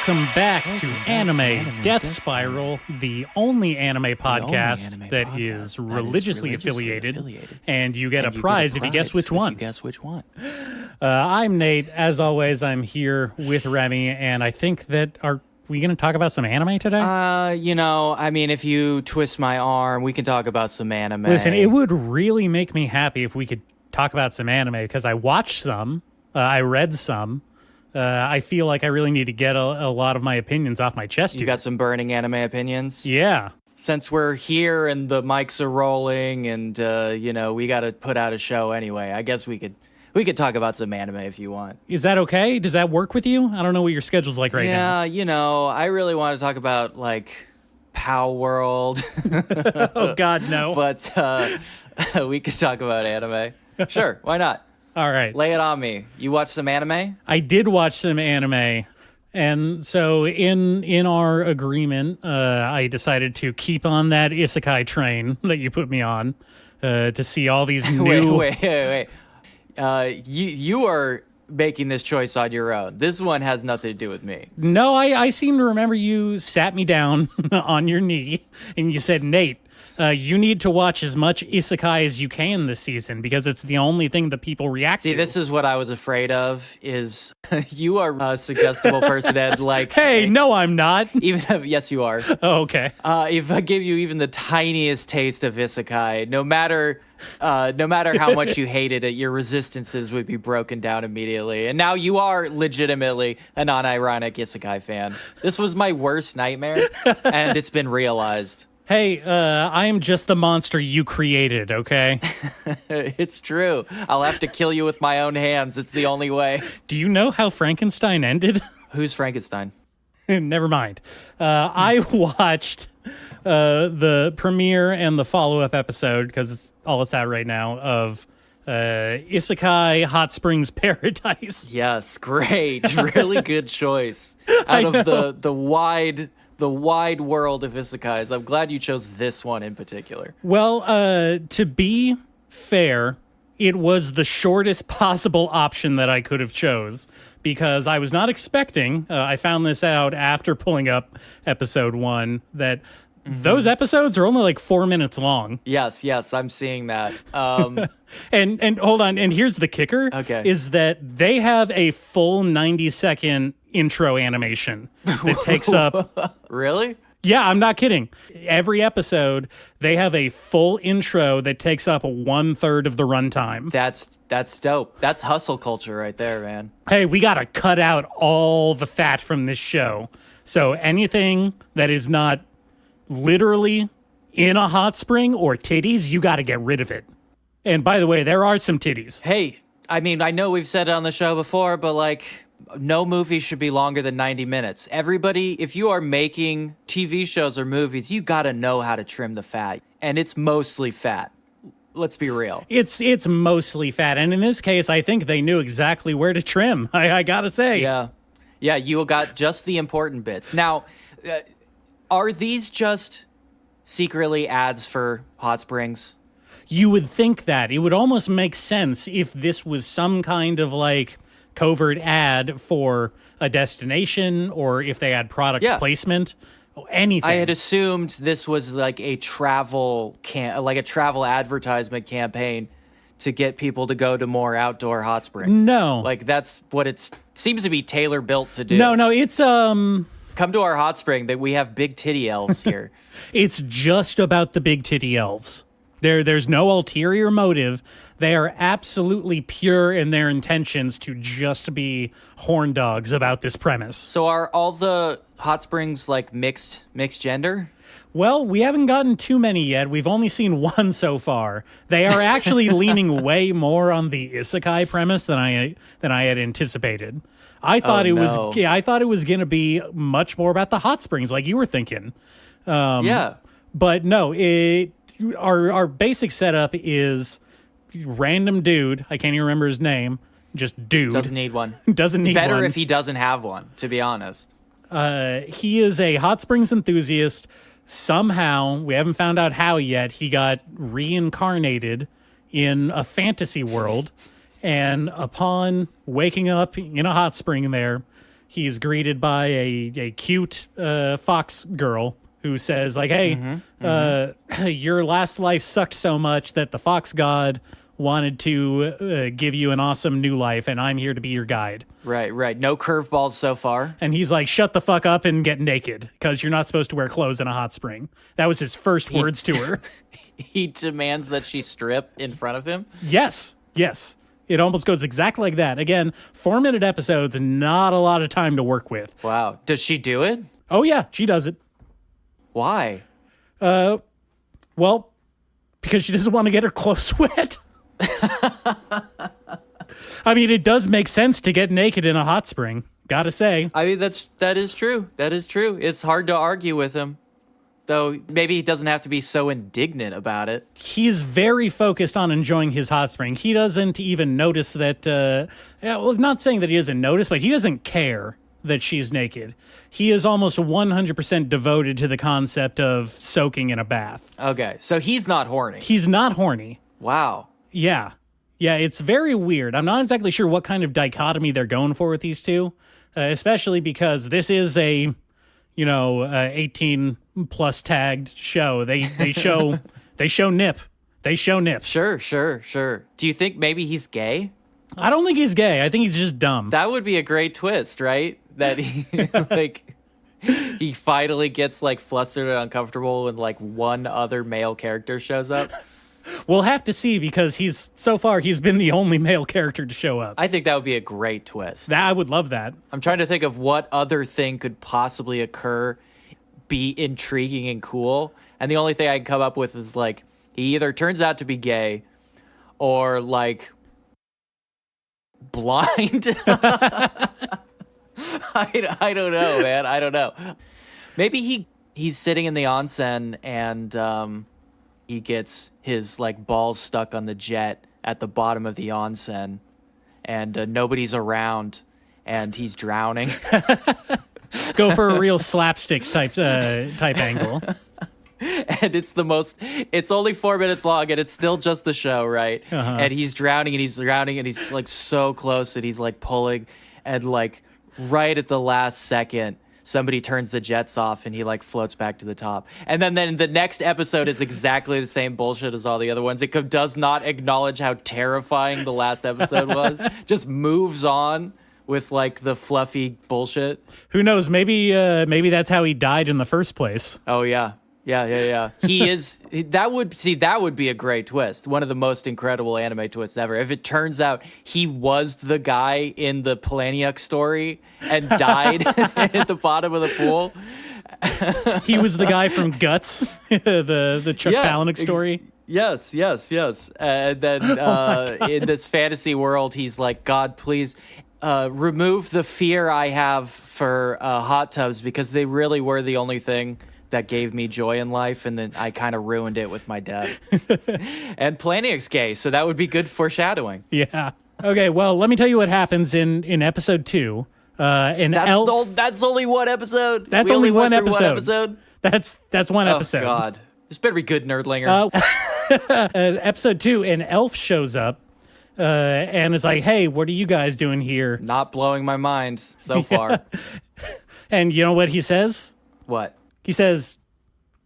Welcome back to Anime Death Spiral, the only anime podcast that is religiously affiliated, and you get a prize if you guess which one. I'm Nate. As always, I'm here with Remy, and I think that are we going to talk about some anime today? If you twist my arm, we can talk about some anime. Listen, it would really make me happy if we could talk about some anime, because I watched some, I read some. I feel like I really need to get a lot of my opinions off my chest. You got some burning anime opinions? Yeah. Since we're here and the mics are rolling and, we got to put out a show anyway, I guess we could talk about some anime if you want. Is that okay? Does that work with you? I don't know what your schedule's like right now. Yeah, I really want to talk about, Pow World. Oh, God, no. But we could talk about anime. Sure, why not? All right. Lay it on me. You watched some anime? I did watch some anime. And so in our agreement, I decided to keep on that Isekai train that you put me on to see all these new... Wait. You are making this choice on your own. This one has nothing to do with me. No, I seem to remember you sat me down on your knee and you said, Nate, you need to watch as much Isekai as you can this season because it's the only thing that people react to. See, this is what I was afraid of, is you are a suggestible person, Ed. Hey, no, I'm not. Yes, you are. Oh, okay. If I give you even the tiniest taste of Isekai, no matter how much you hated it, your resistances would be broken down immediately. And now you are legitimately a non-ironic Isekai fan. This was my worst nightmare, and it's been realized. Hey, I am just the monster you created, okay? It's true. I'll have to kill you with my own hands. It's the only way. Do you know how Frankenstein ended? Who's Frankenstein? Never mind. I watched the premiere and the follow-up episode, because it's all it's out right now, of Isekai Hot Springs Paradise. Yes, great. Really good choice. Out of the wide world of isekais, I'm glad you chose this one in particular. Well, to be fair, it was the shortest possible option that I could have chose, because I was not expecting, I found this out after pulling up episode 1, that those episodes are only 4 minutes long. Yes, I'm seeing that. And hold on, and here's the kicker, is that they have a full 90-second intro animation that takes up... Really? Yeah, I'm not kidding. Every episode, they have a full intro that takes up 1/3 of the runtime. That's dope. That's hustle culture right there, man. Hey, we got to cut out all the fat from this show. So anything that is not literally in a hot spring or titties, you got to get rid of it. And by the way, there are some titties. Hey, I know we've said it on the show before, but no movie should be longer than 90 minutes. Everybody, if you are making TV shows or movies, you got to know how to trim the fat. And it's mostly fat. Let's be real. It's mostly fat. And in this case, I think they knew exactly where to trim. I got to say. Yeah, you got just the important bits. Now, are these just secretly ads for Hot Springs? You would think that. It would almost make sense if this was some kind of covert ad for a destination, or if they had product placement, or anything. I had assumed this was a travel advertisement campaign to get people to go to more outdoor hot springs. No. That's what it seems to be tailor built to do. No, it's come to our hot spring that we have big titty elves here. It's just about the big titty elves. There's no ulterior motive. They are absolutely pure in their intentions to just be horn dogs about this premise. So are all the hot springs mixed gender? Well, we haven't gotten too many yet. We've only seen one so far. They are actually leaning way more on the isekai premise than I had anticipated. I thought it was going to be much more about the hot springs, like you were thinking. Yeah. But no, our basic setup is random dude. I can't even remember his name. Just dude. Doesn't need one. Better if he doesn't have one, to be honest. He is a hot springs enthusiast. Somehow, we haven't found out how yet, he got reincarnated in a fantasy world. And upon waking up in a hot spring there, he's greeted by a cute fox girl who says, like, hey, your last life sucked so much that the fox god wanted to give you an awesome new life, and I'm here to be your guide. Right. No curveballs so far. And he's like, shut the fuck up and get naked, because you're not supposed to wear clothes in a hot spring. That was his first words to her. He demands that she strip in front of him? Yes. It almost goes exactly like that. Again, 4-minute episodes, not a lot of time to work with. Wow. Does she do it? Oh, yeah, she does it. Why? Well, because she doesn't want to get her clothes wet. I mean, it does make sense to get naked in a hot spring. Gotta say. I mean, that is true. That is true. It's hard to argue with him. Though maybe he doesn't have to be so indignant about it. He's very focused on enjoying his hot spring. He doesn't even notice that, not saying that he doesn't notice, but he doesn't care that she's naked. He is almost 100% devoted to the concept of soaking in a bath. Okay, so he's not horny. He's not horny. Wow. Yeah, it's very weird. I'm not exactly sure what kind of dichotomy they're going for with these two, especially because this is a, 18 plus tagged show. They show nip. They show nip. Sure. Do you think maybe he's gay? I don't think he's gay. I think he's just dumb. That would be a great twist, right? That he he finally gets flustered and uncomfortable when one other male character shows up. We'll have to see, because he's been the only male character to show up. I think that would be a great twist. I would love that. I'm trying to think of what other thing could possibly occur, be intriguing and cool. And the only thing I can come up with is he either turns out to be gay or blind. I don't know, man. I don't know. Maybe he's sitting in the onsen and he gets his balls stuck on the jet at the bottom of the onsen, and nobody's around, and he's drowning. Go for a real slapsticks type angle. And it's only 4 minutes long, and it's still just the show, right? Uh-huh. And he's drowning, and he's so close, and he's pulling, and right at the last second, somebody turns the jets off and he floats back to the top. And then the next episode is exactly the same bullshit as all the other ones. It does not acknowledge how terrifying the last episode was. Just moves on with the fluffy bullshit. Who knows? Maybe that's how he died in the first place. Oh yeah. He is. That would be a great twist. One of the most incredible anime twists ever. If it turns out he was the guy in the Palahniuk story and died at the bottom of the pool. He was the guy from Guts, the Chuck Palahniuk story. Yes. And then in this fantasy world, he's like, God, please remove the fear I have for hot tubs, because they really were the only thing that gave me joy in life, and then I kind of ruined it with my death. And Palahniuk's gay, so that would be good foreshadowing. Yeah. Okay, well, let me tell you what happens in episode 2. That's only one episode? That's only one episode. That's one episode. Oh, God. This better be good, Nerdlinger. Episode 2, an elf shows up and is like, hey, what are you guys doing here? Not blowing my mind so far. And you know what he says? What? He says,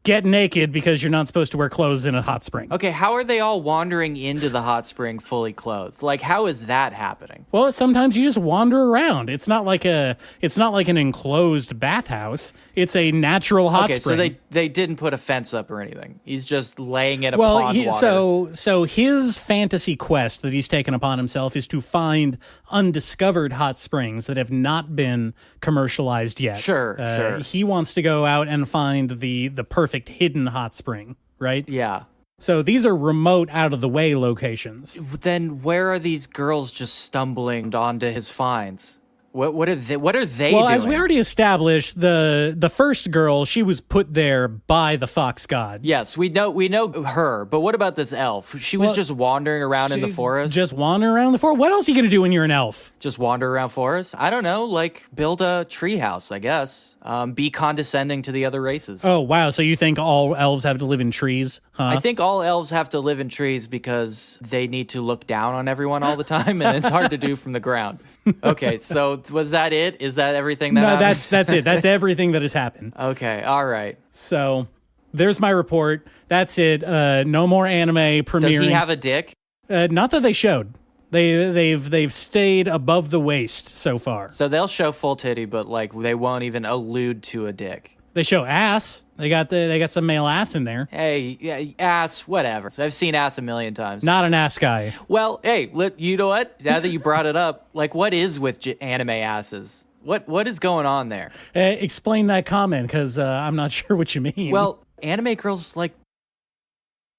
get naked, because you're not supposed to wear clothes in a hot spring. Okay, how are they all wandering into the hot spring fully clothed? How is that happening? Well, sometimes you just wander around. It's not like an enclosed bathhouse. It's a natural hot spring. Okay, so they didn't put a fence up or anything. He's just laying in a pond water. So his fantasy quest that he's taken upon himself is to find undiscovered hot springs that have not been commercialized yet. Sure. He wants to go out and find the perfect hidden hot spring, right? Yeah. So these are remote, out-of-the-way locations. Then where are these girls just stumbling onto his finds? What are they doing? Well, as we already established, the first girl, she was put there by the fox god. Yes, we know her, but what about this elf? She was just wandering around in the forest? Just wandering around the forest? What else are you going to do when you're an elf? Just wander around forest? I don't know, build a treehouse, I guess. Be condescending to the other races. Oh, wow, so you think all elves have to live in trees, huh? I think all elves have to live in trees because they need to look down on everyone all the time, and it's hard to do from the ground. Okay, so Oh, was that it? Is that everything that No, happened? that's it. That's everything that has happened. Okay, all right. So there's my report. That's it. No more anime premiering. Does he have a dick? Not that they showed. They've stayed above the waist so far. So they'll show full titty, but like they won't even allude to a dick. They show ass. They got some male ass in there. Hey, yeah, ass, whatever. So I've seen ass a million times. Not an ass guy. Well, hey, you know what? Now that you brought it up, like, what is with anime asses? What is going on there? Explain that comment, because I'm not sure what you mean. Well, anime girls like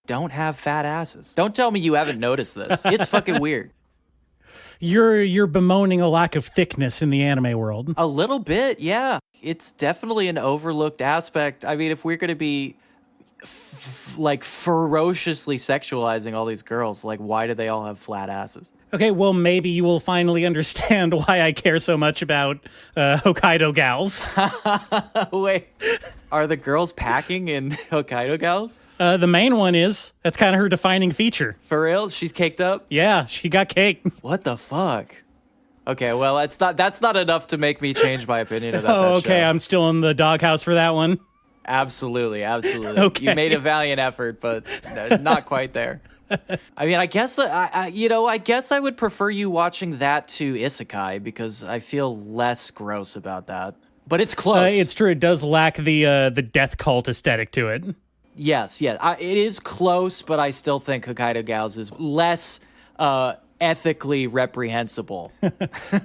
don't have fat asses. Don't tell me you haven't noticed this. It's fucking weird. You're bemoaning a lack of thickness in the anime world. A little bit, yeah. It's definitely an overlooked aspect. I mean, if we're going to be like ferociously sexualizing all these girls, like why do they all have flat asses? Okay, well, maybe you will finally understand why I care so much about Hokkaido gals. Wait, are the girls packing in Hokkaido gals? The main one is. That's kind of her defining feature. For real? She's caked up? Yeah, she got cake. What the fuck? Okay, well, that's not enough to make me change my opinion about that Okay, show. I'm still in the doghouse for that one. Absolutely. Okay. You made a valiant effort, but not quite there. I mean, I guess I guess I would prefer you watching that to Isekai because I feel less gross about that. But it's close. It's true. It does lack the death cult aesthetic to it. Yes. It is close, but I still think Hokkaido Gals is less ethically reprehensible.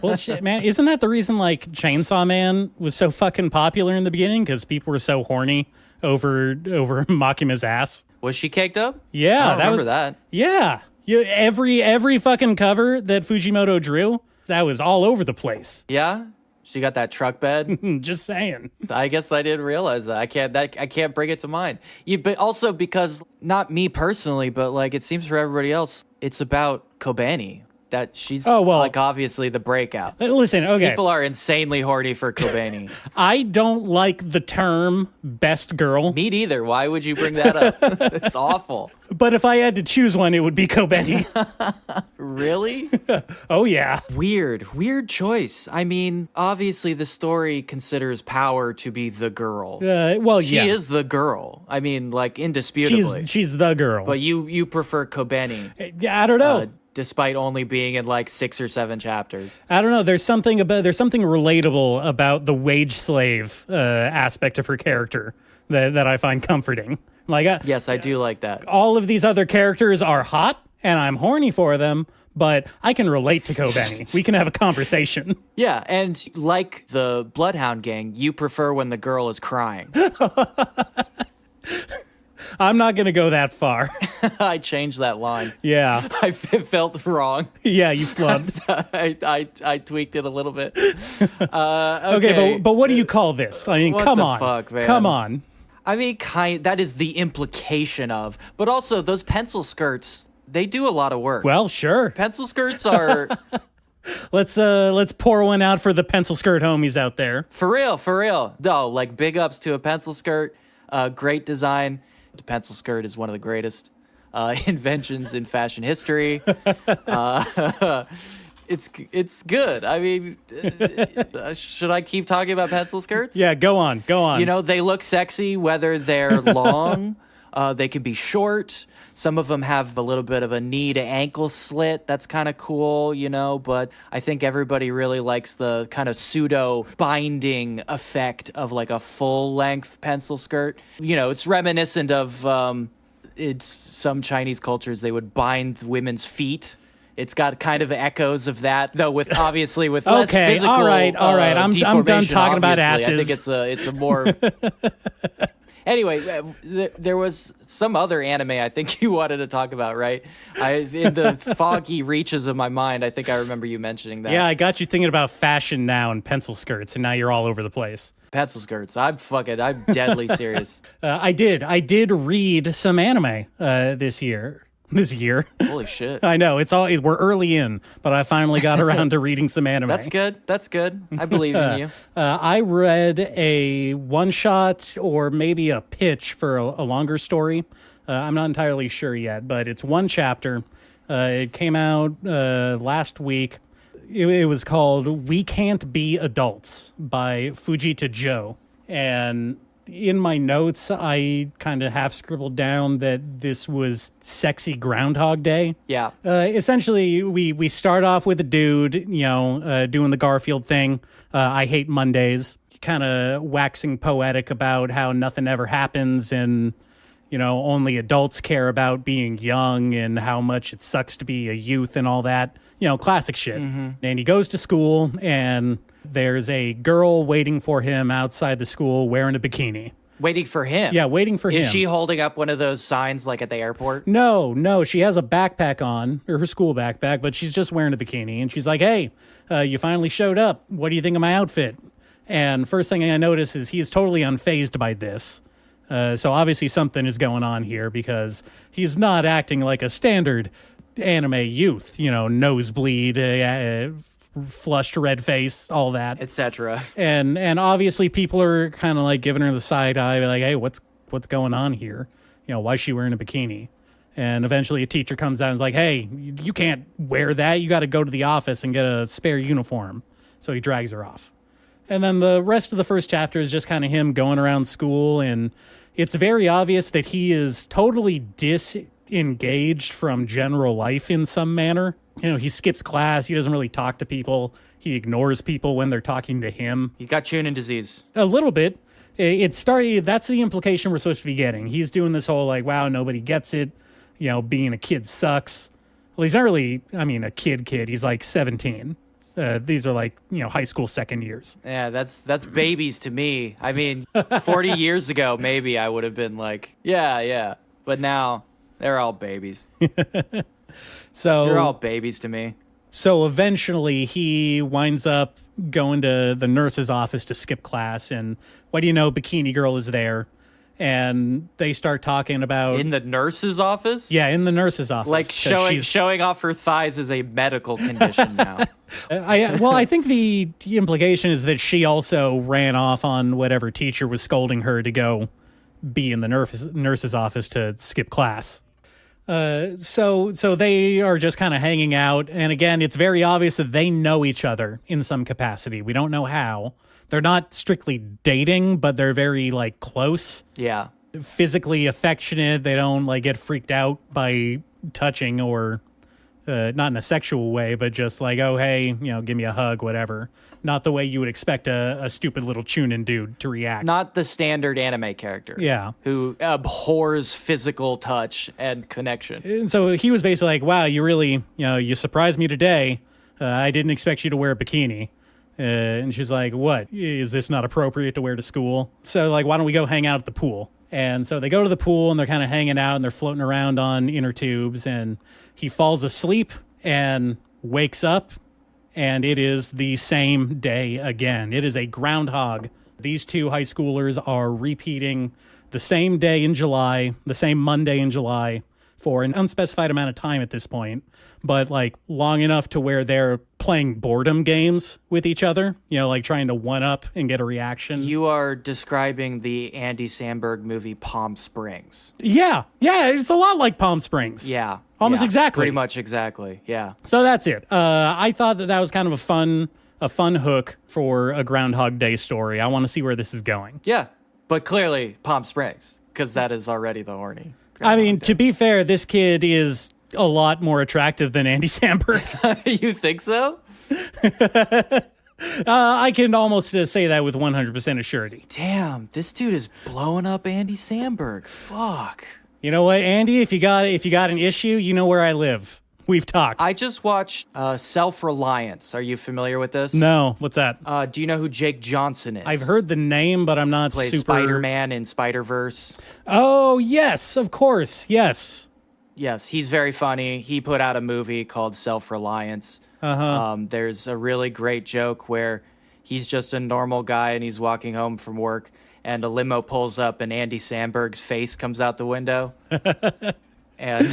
Well, shit, man, isn't that the reason like Chainsaw Man was so fucking popular in the beginning? Because people were so horny over Makima's ass. Was she caked up? Yeah, I don't remember that. Yeah, every fucking cover that Fujimoto drew, that was all over the place. Yeah. She got that truck bed. Just saying. I guess I didn't realize that. I can't bring it to mind. But also because not me personally, but like it seems for everybody else, it's about Kobani. That she's like obviously the breakout. Listen, okay. People are insanely horny for Kobani. I don't like the term best girl. Me neither. Why would you bring that up? It's awful. But if I had to choose one, it would be Kobani. Really? Oh, yeah. Weird choice. I mean, obviously the story considers Power to be the girl. She is the girl. I mean, like, indisputably. She's the girl. But you prefer Kobani. I don't know. Despite only being in like 6 or 7 chapters. I don't know. There's something relatable about the wage slave aspect of her character that I find comforting. Like, yes, I do like that. All of these other characters are hot, and I'm horny for them, but I can relate to Kobani. We can have a conversation. Yeah, and like the Bloodhound Gang, you prefer when the girl is crying. I'm not going to go that far. I changed that line. Yeah. I felt wrong. Yeah, you flubbed. I tweaked it a little bit. Okay, but what do you call this? I mean, what come the on. Fuck, man? Come on. I mean, that is the implication of. But also, those pencil skirts, they do a lot of work. Well, sure. Pencil skirts are... Let's pour one out for the pencil skirt homies out there. For real. No, like big ups to a pencil skirt. Great design. The pencil skirt is one of the greatest inventions in fashion history. It's good. I mean, should I keep talking about pencil skirts? Yeah, go on. You know, they look sexy whether they're long, they can be short. Some of them have a little bit of a knee to ankle slit. That's kind of cool, you know, but I think everybody really likes the kind of pseudo binding effect of like a full length pencil skirt. You know, it's reminiscent of it's some Chinese cultures, they would bind women's feet. It's got kind of echoes of that, though with obviously with less physical. All right. I'm done talking about asses. I think it's a more. Anyway, there was some other anime I think you wanted to talk about, right? In the foggy reaches of my mind, I think I remember you mentioning that. Yeah, I got you thinking about fashion now and pencil skirts, and now you're all over the place. Pencil skirts. I'm deadly serious. I did read some anime this year. Holy shit. I know, we're early in, but I finally got around to reading some anime. That's good. I believe in you. I read a one-shot or maybe a pitch for a longer story. I'm not entirely sure yet, but it's one chapter. It came out last week. it was called We Can't Be Adults by Fujita Joe. And in my notes, I kind of half scribbled down that this was sexy Groundhog Day. Yeah. Essentially, we start off with a dude, doing the Garfield thing. I hate Mondays. Kind of waxing poetic about how nothing ever happens and, only adults care about being young and how much it sucks to be a youth and all that. Classic shit. Mm-hmm. And he goes to school and there's a girl waiting for him outside the school wearing a bikini. Waiting for him? Yeah, waiting for him. Is she holding up one of those signs like at the airport? No. She has a backpack on, or her school backpack, but she's just wearing a bikini. And she's like, hey, you finally showed up. What do you think of my outfit? And first thing I notice is he is totally unfazed by this. So obviously something is going on here because he's not acting like a standard anime youth, nosebleed, flushed red face, all that, etc. And obviously people are kind of like giving her the side eye, like, hey, what's going on here? Why is she wearing a bikini? And eventually a teacher comes out and is like, hey, you can't wear that. You got to go to the office and get a spare uniform. So he drags her off. And then the rest of the first chapter is just kind of him going around school, and it's very obvious that he is totally disengaged from general life in some manner. He skips class. He doesn't really talk to people. He ignores people when they're talking to him. He got Chunin disease. A little bit. That's the implication we're supposed to be getting. He's doing this whole like, wow, nobody gets it. Being a kid sucks. Well, he's not really, a kid. He's like 17. These are like, high school second years. Yeah, that's babies to me. 40 years ago, maybe I would have been like, yeah. But now they're all babies. So you're all babies to me. So eventually he winds up going to the nurse's office to skip class. And what do you know? Bikini Girl is there. And they start talking about... In the nurse's office? Yeah, in the nurse's office. Like showing off her thighs is a medical condition now. I think the implication is that she also ran off on whatever teacher was scolding her to go be in the nurse's office to skip class. So they are just kind of hanging out. And again, it's very obvious that they know each other in some capacity. We don't know how. They're not strictly dating, but they're very, close. Yeah. Physically affectionate. They don't, get freaked out by touching or, not in a sexual way, but just like, oh, hey, give me a hug, whatever. Not the way you would expect a stupid little Chunin dude to react. Not the standard anime character. Yeah. Who abhors physical touch and connection. And so he was basically like, wow, you really, you surprised me today. I didn't expect you to wear a bikini. And she's like, what? Is this not appropriate to wear to school? So, why don't we go hang out at the pool? And so they go to the pool, and they're kind of hanging out, and they're floating around on inner tubes, and he falls asleep and wakes up, and it is the same day again. It is a groundhog. These two high schoolers are repeating the same day in July, the same Monday in July, for an unspecified amount of time at this point, but long enough to where they're playing boredom games with each other, trying to one up and get a reaction. You are describing the Andy Samberg movie Palm Springs. Yeah, it's a lot like Palm Springs. Yeah. Almost exactly. Pretty much exactly, yeah. So that's it. I thought that was kind of a fun hook for a Groundhog Day story. I want to see where this is going. Yeah, but clearly Palm Springs, because that is already the horny. To be fair, this kid is a lot more attractive than Andy Samberg. You think so? I can almost say that with 100% assurity. Damn, this dude is blowing up Andy Samberg. Fuck. You know what, Andy? If you got an issue, you know where I live. We've talked. I just watched Self-Reliance. Are you familiar with this? No. What's that? Do you know who Jake Johnson is? I've heard the name, but I'm not Plays super... Spider-Man in Spider-Verse. Oh, yes, of course. Yes. Yes, he's very funny. He put out a movie called Self-Reliance. There's a really great joke where he's just a normal guy and he's walking home from work and a limo pulls up and Andy Samberg's face comes out the window. And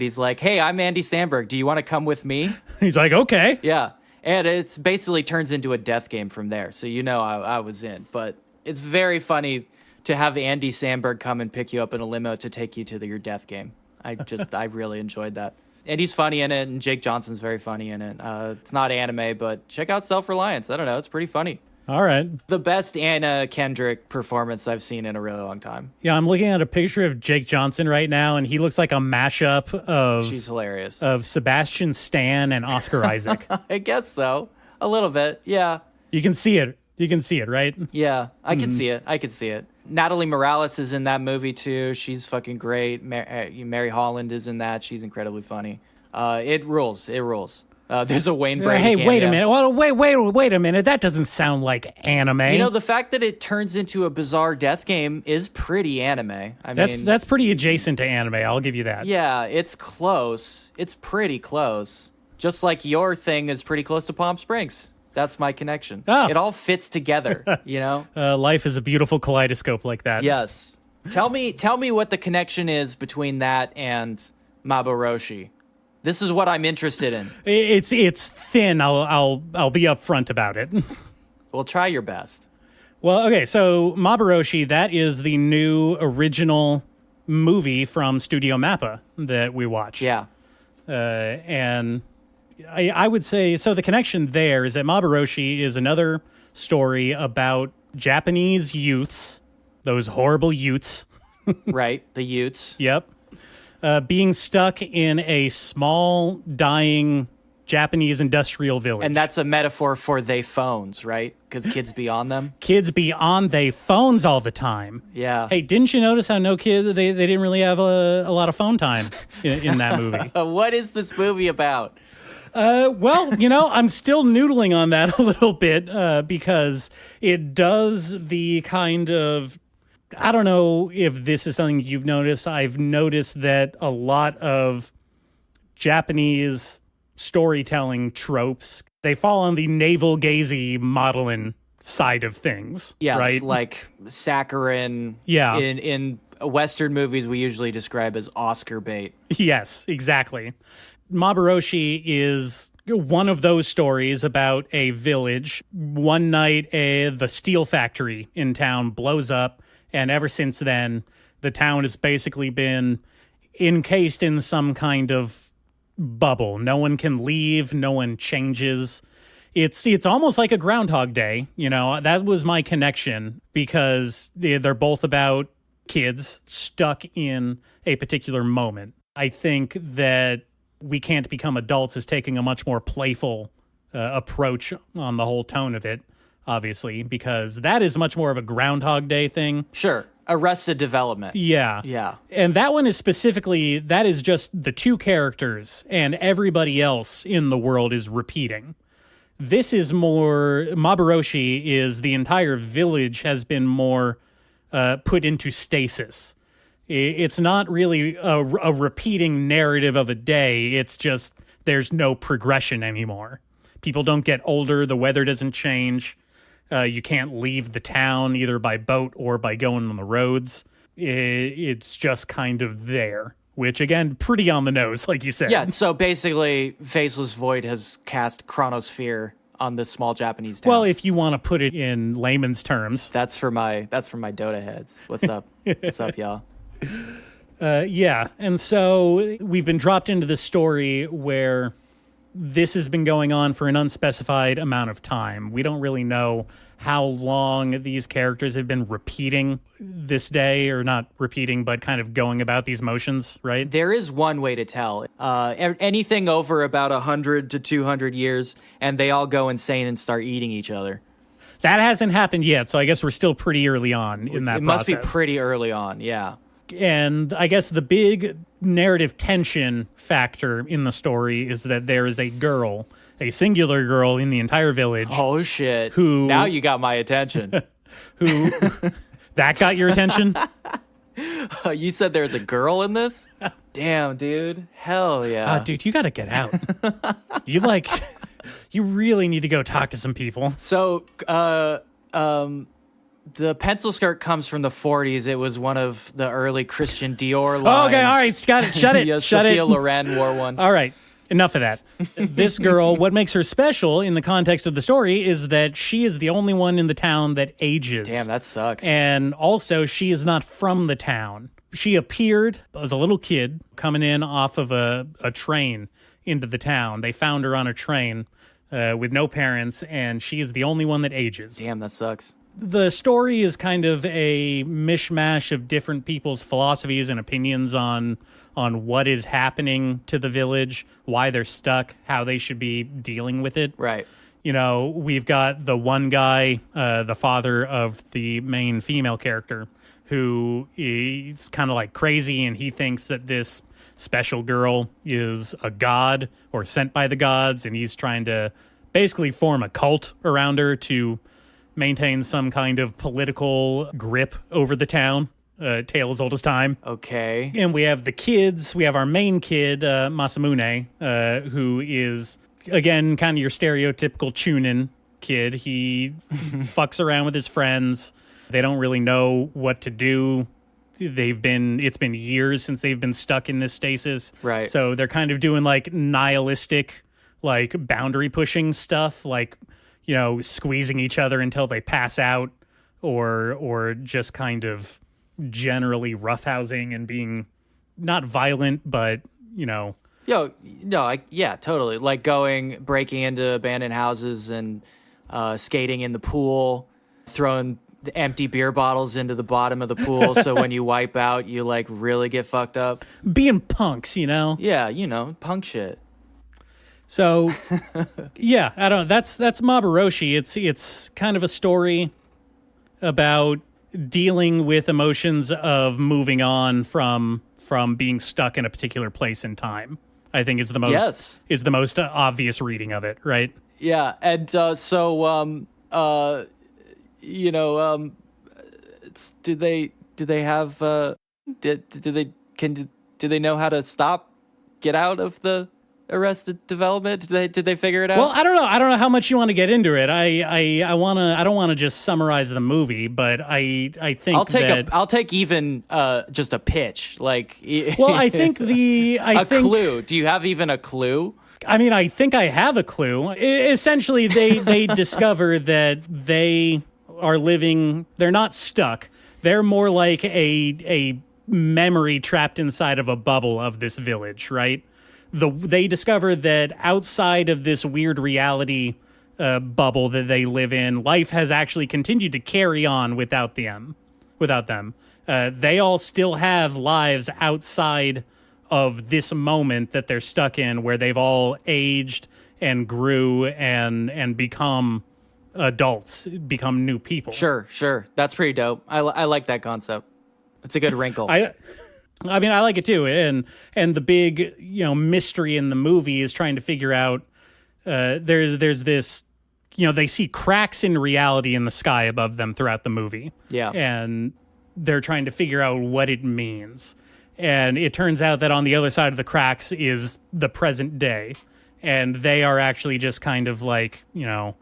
he's like, hey, I'm Andy Samberg. Do you want to come with me? He's like, okay. Yeah. And it's basically turns into a death game from there. So I was in. But it's very funny to have Andy Samberg come and pick you up in a limo to take you to your death game. I really enjoyed that. And he's funny in it, and Jake Johnson's very funny in it. It's not anime, but check out Self-Reliance. I don't know. It's pretty funny. All right. The best Anna Kendrick performance I've seen in a really long time. Yeah, I'm looking at a picture of Jake Johnson right now, and he looks like a mashup of... She's hilarious. Of Sebastian Stan and Oscar Isaac. I guess so. A little bit, yeah. You can see it. You can see it, right? Yeah, I can see it. I can see it. Natalie Morales is in that movie, too. She's fucking great. Mary Holland is in that. She's incredibly funny. It rules. It rules. There's a Wayne Brady cameo. Wait a minute. Well, wait a minute. That doesn't sound like anime. You know, the fact that it turns into a bizarre death game is pretty anime. That's pretty adjacent to anime. I'll give you that. Yeah, it's close. It's pretty close. Just like your thing is pretty close to Palm Springs. That's my connection. Oh. It all fits together, you know? Life is a beautiful kaleidoscope like that. Yes. Tell me what the connection is between that and Maboroshi. This is what I'm interested in. It's thin. I'll be upfront about it. Well, try your best. Well, okay. So Maboroshi, that is the new original movie from Studio Mappa that we watched. Yeah. And I would say, so the connection there is that Maboroshi is another story about Japanese youths, those horrible youths. Right, the youths. Yep. Being stuck in a small, dying Japanese industrial village. And that's a metaphor for they phones, right? Because kids be on them. Kids be on they phones all the time. Yeah. Hey, didn't you notice how no kid, they didn't really have a lot of phone time in that movie? What is this movie about? Well, you know, I'm still noodling on that a little bit because it does the kind of... I don't know if this is something you've noticed. I've noticed that a lot of Japanese storytelling tropes, they fall on the navel-gazy modeling side of things. Yes, right? Like saccharine. Yeah. In Western movies, we usually describe as Oscar bait. Yes, exactly. Maboroshi is one of those stories about a village. One night, the steel factory in town blows up. And ever since then, the town has basically been encased in some kind of bubble. No one can leave. No one changes. It's almost like a Groundhog Day. You know, that was my connection because they're both about kids stuck in a particular moment. I think that We Can't Become Adults is taking a much more playful approach on the whole tone of it. Obviously, because that is much more of a Groundhog Day thing. Sure. Arrested Development. Yeah. Yeah. And that one is specifically, that is just the two characters and everybody else in the world is repeating. This is more, Maboroshi is the entire village has been more put into stasis. It's not really a repeating narrative of a day. It's just there's no progression anymore. People don't get older. The weather doesn't change. You can't leave the town either by boat or by going on the roads. It's just kind of there, which, again, pretty on the nose, like you said. Yeah, so basically, Faceless Void has cast Chronosphere on this small Japanese town. Well, if you want to put it in layman's terms. That's for my Dota heads. What's up? What's up, y'all? Yeah, and so we've been dropped into this story where this has been going on for an unspecified amount of time. We don't really know how long these characters have been repeating this day, or not repeating, but kind of going about these motions, right? There is one way to tell. Anything over about 100 to 200 years, and they all go insane and start eating each other. That hasn't happened yet, so I guess we're still pretty early on in that process. It must be pretty early on, yeah. And I guess the big narrative tension factor in the story is that there is a girl, a singular girl in the entire village. Oh, shit. Who, now you got my attention. Who, that got your attention? You said there's a girl in this? Damn, dude. Hell yeah. Dude, you got to get out. You really need to go talk to some people. So, the pencil skirt comes from the 40s. It was one of the early Christian Dior lines. Okay, all right, Scott, shut it. Yeah, shut Sophia it. Loren wore one. All right, enough of that. This girl, what makes her special in the context of the story is that she is the only one in the town that ages. Damn, that sucks. And also, she is not from the town. She appeared as a little kid coming in off of a train into the town. They found her on a train with no parents, and she is the only one that ages. Damn, that sucks. The story is kind of a mishmash of different people's philosophies and opinions on what is happening to the village, why they're stuck, how they should be dealing with it. Right. You know, we've got the one guy, the father of the main female character, who is kind of like crazy, and he thinks that this special girl is a god or sent by the gods, and he's trying to basically form a cult around her to maintain some kind of political grip over the town. Tale as old as time. Okay. And we have the kids. We have our main kid, Masamune, who is, again, kind of your stereotypical chunin kid. He fucks around with his friends. They don't really know what to do. It's been years since they've been stuck in this stasis. Right. So they're kind of doing like nihilistic, like boundary pushing stuff, like, you know, squeezing each other until they pass out, or just kind of generally roughhousing and being not violent, but, you know. Yeah, totally. Like breaking into abandoned houses and skating in the pool, throwing the empty beer bottles into the bottom of the pool so when you wipe out, you like really get fucked up. Being punks, you know? Yeah, you know, punk shit. So, yeah, I don't know. That's Mabaroshi. It's kind of a story about dealing with emotions of moving on from being stuck in a particular place in time. I think is the most obvious reading of it, right? Yeah, and do they have do they know how to get out of the Arrested Development? Did they figure it out? Well, I don't know how much you want to get into it. I don't want to just summarize the movie, but I think I'll take even just a pitch. Like, well, I think clue. Do you have even a clue? I mean, I think I have a clue. Essentially, they discover that they are living. They're not stuck. They're more like a memory trapped inside of a bubble of this village, right? They discover that outside of this weird reality bubble that they live in, life has actually continued to carry on without them. They all still have lives outside of this moment that they're stuck in, where they've all aged and grew and become adults, become new people. Sure. That's pretty dope. I like that concept. It's a good wrinkle. I mean, I like it too, and the big, you know, mystery in the movie is trying to figure out. There's this, you know, they see cracks in reality in the sky above them throughout the movie. Yeah, and they're trying to figure out what it means. And it turns out that on the other side of the cracks is the present day, and they are actually just kind of like, you know,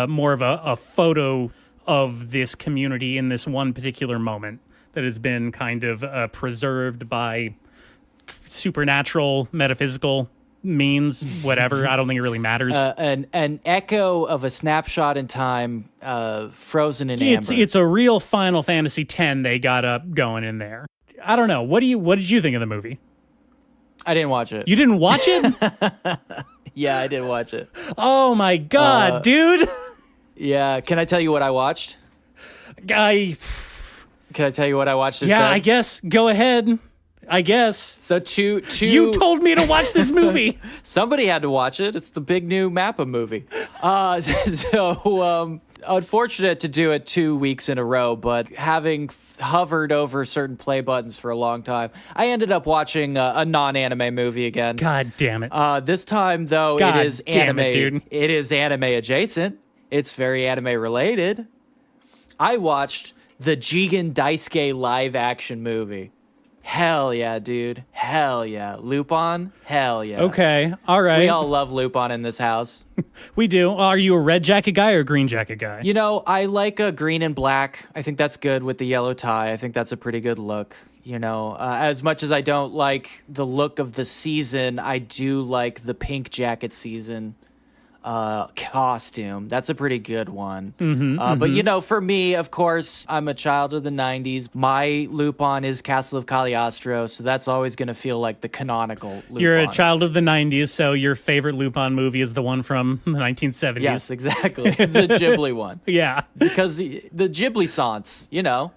more of a photo of this community in this one particular moment that has been kind of preserved by supernatural, metaphysical means, whatever. I don't think it really matters. An echo of a snapshot in time, frozen in amber. It's a real Final Fantasy X they got up going in there. I don't know. What did you think of the movie? I didn't watch it. You didn't watch it? Yeah, I did watch it. Oh my god, dude! Yeah, can I tell you what I watched? Can I tell you what I watched instead? Yeah, I guess. Go ahead. I guess. So You told me to watch this movie. Somebody had to watch it. It's the big new Mappa movie. Unfortunate to do it 2 weeks in a row, but having hovered over certain play buttons for a long time, I ended up watching a non-anime movie again. God damn it. This time, though, God it is anime. Dude. It is anime adjacent. It's very anime related. I watched the Jigen Daisuke live action movie. Hell yeah, dude. Hell yeah. Lupin? Hell yeah. Okay. All right. We all love Lupin in this house. We do. Are you a red jacket guy or a green jacket guy? You know, I like a green and black. I think that's good with the yellow tie. I think that's a pretty good look. You know, as much as I don't like the look of the season, I do like the pink jacket season. costume. That's a pretty good one. But, you know, for me, of course, I'm a child of the 90s. My Lupin is Castle of Cagliostro, so that's always going to feel like the canonical Lupin. You're a child of the 90s, so your favorite Lupin movie is the one from the 1970s. Yes, exactly. The Ghibli one. Yeah. Because the Ghibli sans, you know.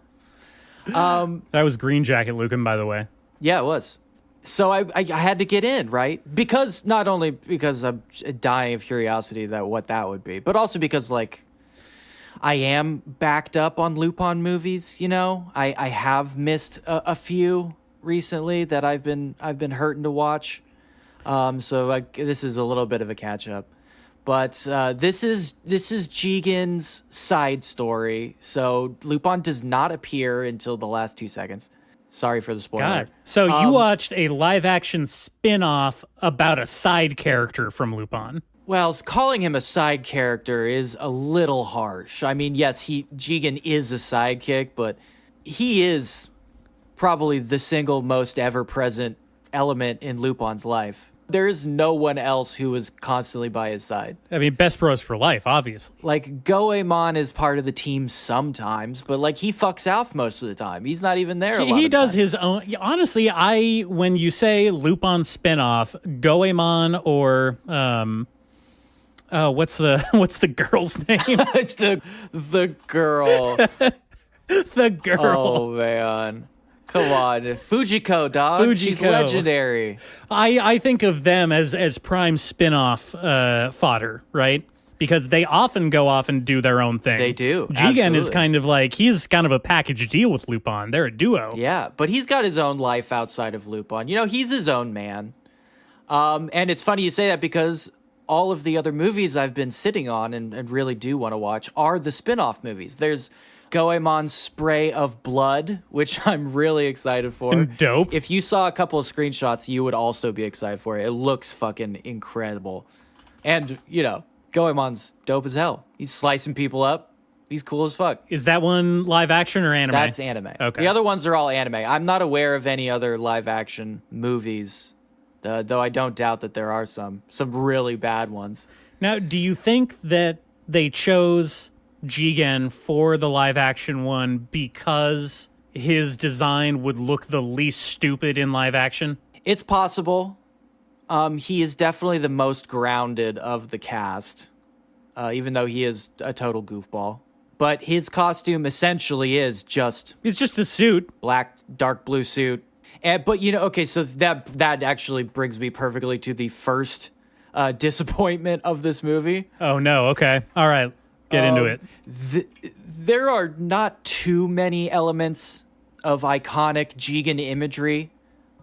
That was Green Jacket Lupin, by the way. Yeah, it was. So I had to get in, right? Because not only because I'm dying of curiosity that what that would be, but also because like I am backed up on Lupin movies. You know, I have missed a few recently that I've been hurting to watch. So like this is a little bit of a catch up, but this is Jigen's side story. So Lupin does not appear until the last 2 seconds. Sorry for the spoiler. God. So you watched a live-action spin-off about a side character from Lupin. Well, calling him a side character is a little harsh. I mean, yes, Jigen is a sidekick, but he is probably the single most ever-present element in Lupin's life. There is no one else who is constantly by his side. I mean, best bros for life, obviously. Like, Goemon is part of the team sometimes, but, like, he fucks Alf most of the time. He's not even there a lot He of does time. his own... Honestly, when you say Lupin spinoff, Goemon or... what's the girl's name? It's the girl. The girl. Oh, man. Come on. Fujiko, dog. Fujiko. She's legendary. I think of them as prime spin-off fodder, right? Because they often go off and do their own thing. They do. Jigen is Absolutely. kind of like, he's kind of a package deal with Lupin. They're a duo. Yeah, but he's got his own life outside of Lupin. You know, he's his own man. And it's funny you say that because all of the other movies I've been sitting on and really do want to watch are the spin-off movies. There's Goemon's Spray of Blood, which I'm really excited for. Dope. If you saw a couple of screenshots, you would also be excited for it. It looks fucking incredible. And, you know, Goemon's dope as hell. He's slicing people up. He's cool as fuck. Is that one live action or anime? That's anime. Okay. The other ones are all anime. I'm not aware of any other live action movies, though I don't doubt that there are some really bad ones. Now, do you think that they chose Jigen for the live action one because his design would look the least stupid in live action? It's possible. He is definitely the most grounded of the cast, even though he is a total goofball. But his costume essentially is just It's just a suit. black, dark blue suit. But, you know, okay, so that actually brings me perfectly to the first disappointment of this movie. Oh, no. Okay. All right. Get into it. There are not too many elements of iconic Jigen imagery.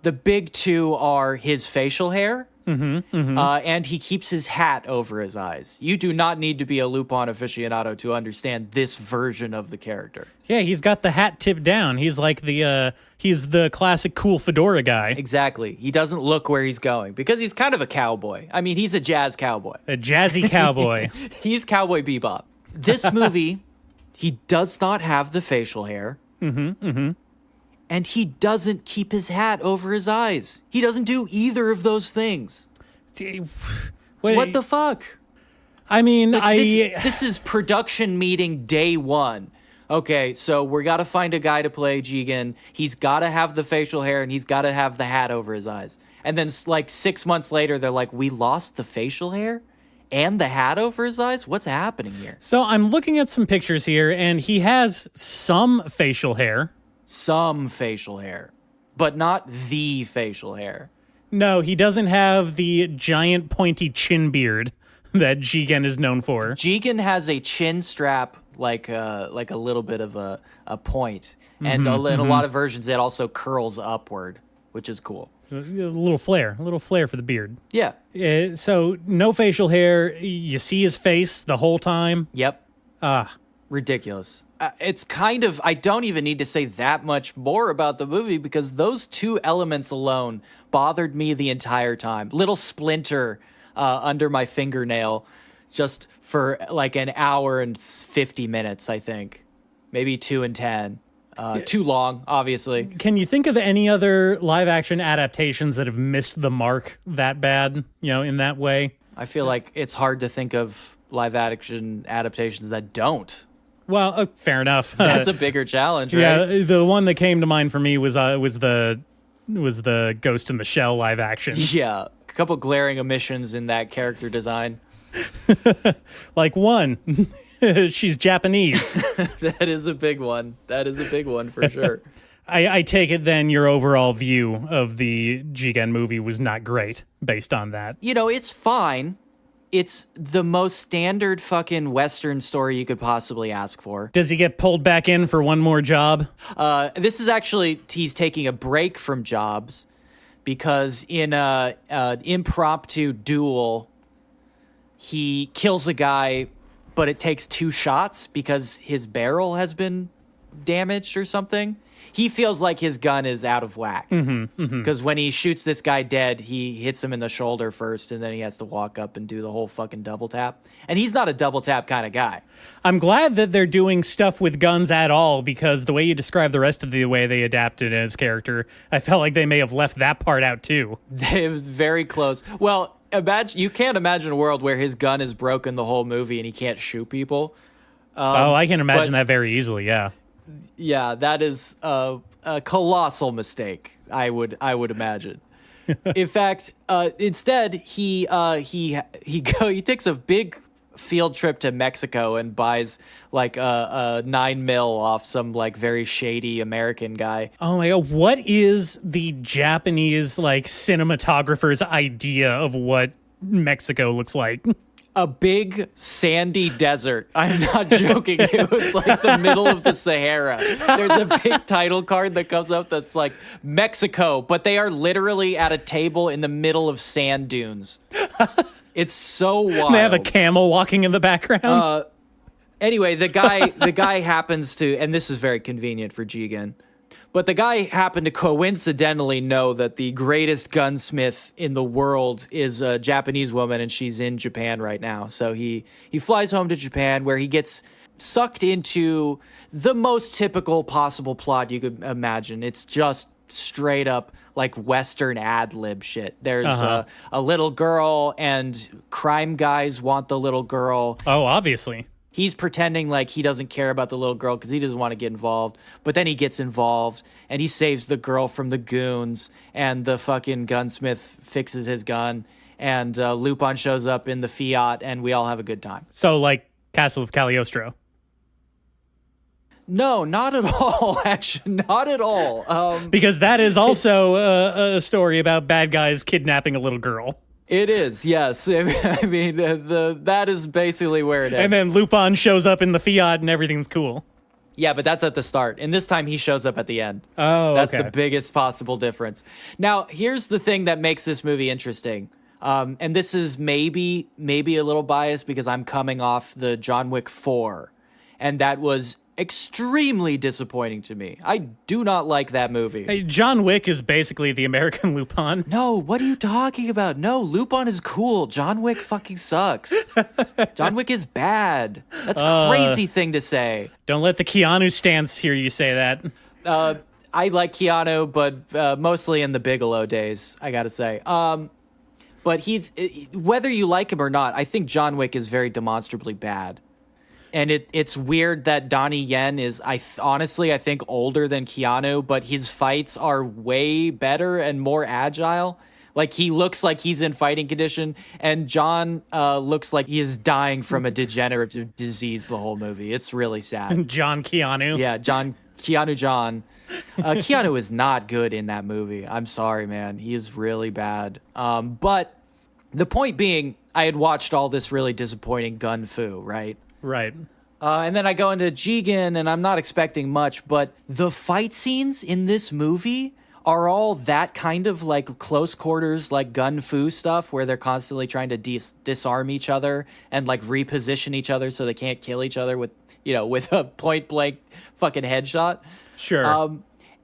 The big two are his facial hair, and he keeps his hat over his eyes. You do not need to be a Lupin aficionado to understand this version of the character. Yeah, he's got the hat tipped down. He's like he's the classic cool fedora guy. Exactly. He doesn't look where he's going because he's kind of a cowboy. I mean, he's a jazz cowboy. A jazzy cowboy. He's Cowboy Bebop. This movie, he does not have the facial hair. And he doesn't keep his hat over his eyes. He doesn't do either of those things. Wait, What the fuck? I mean, This is production meeting day one. Okay, so we got to find a guy to play Jigen. He's got to have the facial hair and he's got to have the hat over his eyes. And then like 6 months later, they're like, we lost the facial hair and the hat over his eyes? What's happening here? So I'm looking at some pictures here, and he has some facial hair. Some facial hair, but not the facial hair. No, he doesn't have the giant pointy chin beard that Jigen is known for. Jigen has a chin strap like a little bit of a point. And in a lot of versions, it also curls upward, which is cool. A little flair for the beard. Yeah. So no facial hair. You see his face the whole time. Yep. Ridiculous. It's kind of, I don't even need to say that much more about the movie because those two elements alone bothered me the entire time. Little splinter under my fingernail just for like an hour and 50 minutes, I think. Maybe 2 and 10. Too long, obviously. Can you think of any other live action adaptations that have missed the mark that bad, in that way? I feel like it's hard to think of live action adaptations that don't. Well, fair enough. That's a bigger challenge, right? Yeah, the one that came to mind for me was the Ghost in the Shell live action. Yeah, a couple glaring omissions in that character design. Like one, she's Japanese. That is a big one. That is a big one for sure. I take it then your overall view of the Jigen movie was not great based on that. It's fine. It's the most standard fucking Western story you could possibly ask for. Does he get pulled back in for one more job? This is actually, he's taking a break from jobs because in a impromptu duel, he kills a guy, but it takes 2 shots because his barrel has been damaged or something. He feels like his gun is out of whack because when he shoots this guy dead, he hits him in the shoulder first, and then he has to walk up and do the whole fucking double tap. And he's not a double tap kind of guy. I'm glad that they're doing stuff with guns at all, because the way you describe the rest of the way they adapted his character, I felt like they may have left that part out too. It was very close. Well, you can't imagine a world where his gun is broken the whole movie and he can't shoot people. I can imagine that very easily, yeah. Yeah, that is a colossal mistake, I would imagine. In fact, instead, he takes a big field trip to Mexico and buys like a 9 mil off some like very shady American guy. Oh my God, what is the Japanese like cinematographer's idea of what Mexico looks like? A big sandy desert. I'm not joking. It was like the middle of the Sahara. There's a big title card that comes up that's like Mexico, but they are literally at a table in the middle of sand dunes. It's so wild. They have a camel walking in the background. Anyway, the guy happens to, and this is very convenient for Jigen, but the guy happened to coincidentally know that the greatest gunsmith in the world is a Japanese woman, and she's in Japan right now. So he flies home to Japan, where he gets sucked into the most typical possible plot you could imagine. It's just straight up like Western ad lib shit. There's a little girl, and crime guys want the little girl. Oh, obviously. He's pretending like he doesn't care about the little girl because he doesn't want to get involved. But then he gets involved, and he saves the girl from the goons, and the fucking gunsmith fixes his gun, and Lupin shows up in the Fiat, and we all have a good time. So like Castle of Cagliostro. No, not at all, actually. Not at all. Because that is also a story about bad guys kidnapping a little girl. It is, yes. I mean, that is basically where it is. And then Lupin shows up in the Fiat and everything's cool. Yeah, but that's at the start. And this time he shows up at the end. Oh, That's okay. the biggest possible difference. Now, here's the thing that makes this movie interesting. And this is maybe a little biased because I'm coming off the John Wick 4. And that was extremely disappointing to me. I do not like that movie. Hey, John Wick is basically the American Lupin. No, what are you talking about? No, Lupin is cool. John Wick fucking sucks. John Wick is bad. That's a crazy thing to say. Don't let the Keanu stance hear you say that. I like Keanu, but mostly in the Bigelow days, I gotta say. But whether you like him or not, I think John Wick is very demonstrably bad. And it's weird that Donnie Yen is, honestly, I think older than Keanu, but his fights are way better and more agile. Like, he looks like he's in fighting condition, and John looks like he is dying from a degenerative disease the whole movie. It's really sad. John Keanu. Yeah, Keanu John. Keanu is not good in that movie. I'm sorry, man. He is really bad. But the point being, I had watched all this really disappointing gun fu, right? Right. And then I go into Jigen, and I'm not expecting much, but the fight scenes in this movie are all that kind of like close quarters, like gun fu stuff, where they're constantly trying to disarm each other and like reposition each other so they can't kill each other with a point blank fucking headshot. Sure.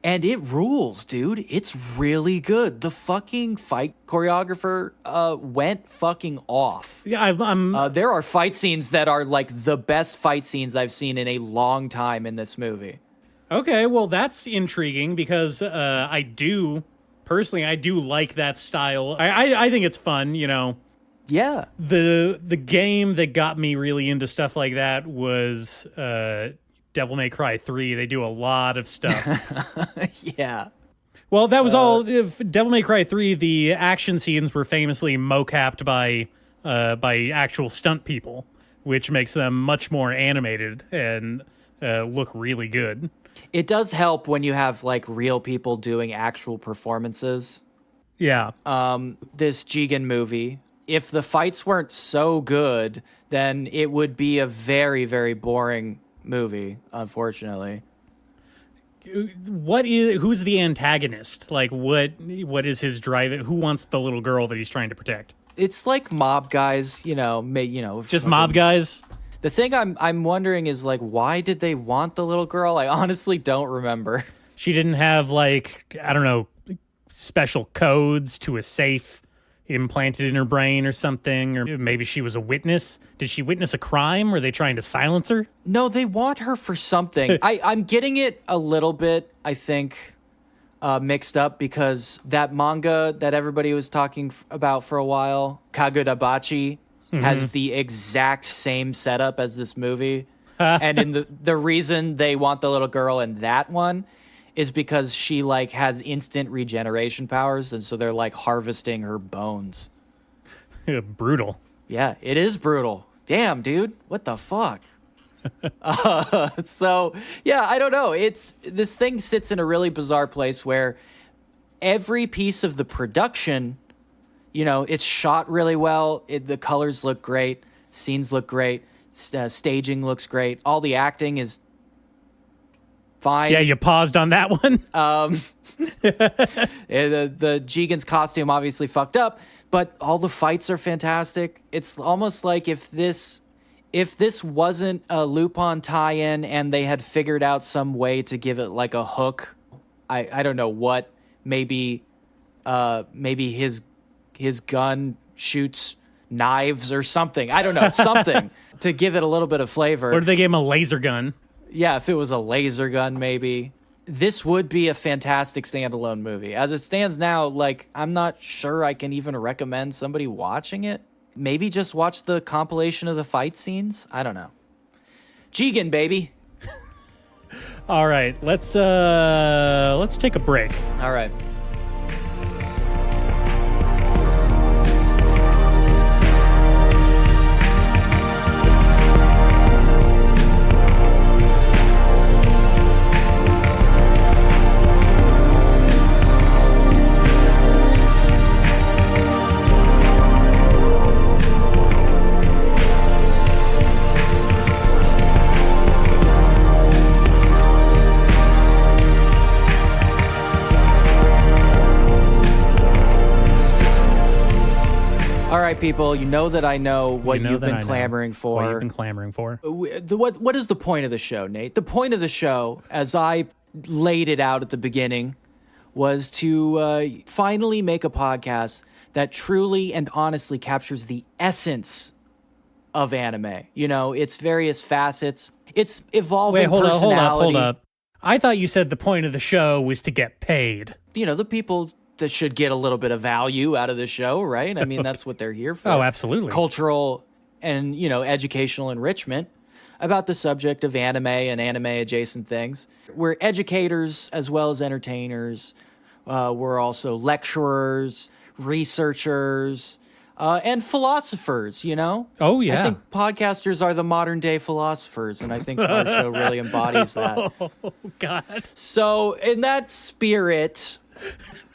And it rules, dude. It's really good. The fucking fight choreographer went fucking off. Yeah, there are fight scenes that are like the best fight scenes I've seen in a long time in this movie. Okay, well, that's intriguing because I do like that style. I think it's fun, you know. Yeah. The game that got me really into stuff like that was Devil May Cry 3. They do a lot of stuff. Yeah. Well, that was all. If Devil May Cry 3, the action scenes were famously mocapped by actual stunt people, which makes them much more animated and look really good. It does help when you have like real people doing actual performances. Yeah. This Jigen movie, if the fights weren't so good, then it would be a very, very boring movie, unfortunately. Who's the antagonist? Like, what is his drive? Who wants the little girl that he's trying to protect? It's like mob guys, Just mob guys. The thing I'm wondering is, like, why did they want the little girl? I honestly don't remember. She didn't have, like, I don't know, special codes to a safe implanted in her brain or something, or maybe she was a witness. Did she witness a crime? Were they trying to silence her? No, they want her for something. I'm getting it a little bit, I think, mixed up, because that manga that everybody was talking about for a while, Kagurabachi, has the exact same setup as this movie. And in the reason they want the little girl in that one is because she like has instant regeneration powers, and so they're like harvesting her bones. Brutal. Yeah, it is brutal. Damn, dude. What the fuck? So, yeah, I don't know. This thing sits in a really bizarre place where every piece of the production, it's shot really well. The colors look great. Scenes look great. Staging looks great. All the acting is fine. Yeah, you paused on that one. The Jigen's costume obviously fucked up, but all the fights are fantastic. It's almost like if this wasn't a Lupin tie-in and they had figured out some way to give it like a hook, I don't know what, maybe his gun shoots knives or something. I don't know, something to give it a little bit of flavor. Or did they give him a laser gun? Yeah, if it was a laser gun, maybe. This would be a fantastic standalone movie. As it stands now, like, I'm not sure I can even recommend somebody watching it. Maybe just watch the compilation of the fight scenes. I don't know. Jigen, baby. All right, let's take a break. All right. People, you know that I know what you've been clamoring for. What you've been clamoring for. What is the point of the show, Nate? The point of the show, as I laid it out at the beginning, was to finally make a podcast that truly and honestly captures the essence of anime. Its various facets, its evolving personality. Hold up. I thought you said the point of the show was to get paid. The people that should get a little bit of value out of the show, right? I mean, that's what they're here for. Oh, absolutely. Cultural and, educational enrichment about the subject of anime and anime adjacent things. We're educators as well as entertainers. We're also lecturers, researchers, and philosophers, Oh, yeah. I think podcasters are the modern day philosophers, and I think our show really embodies that. Oh, God. So in that spirit,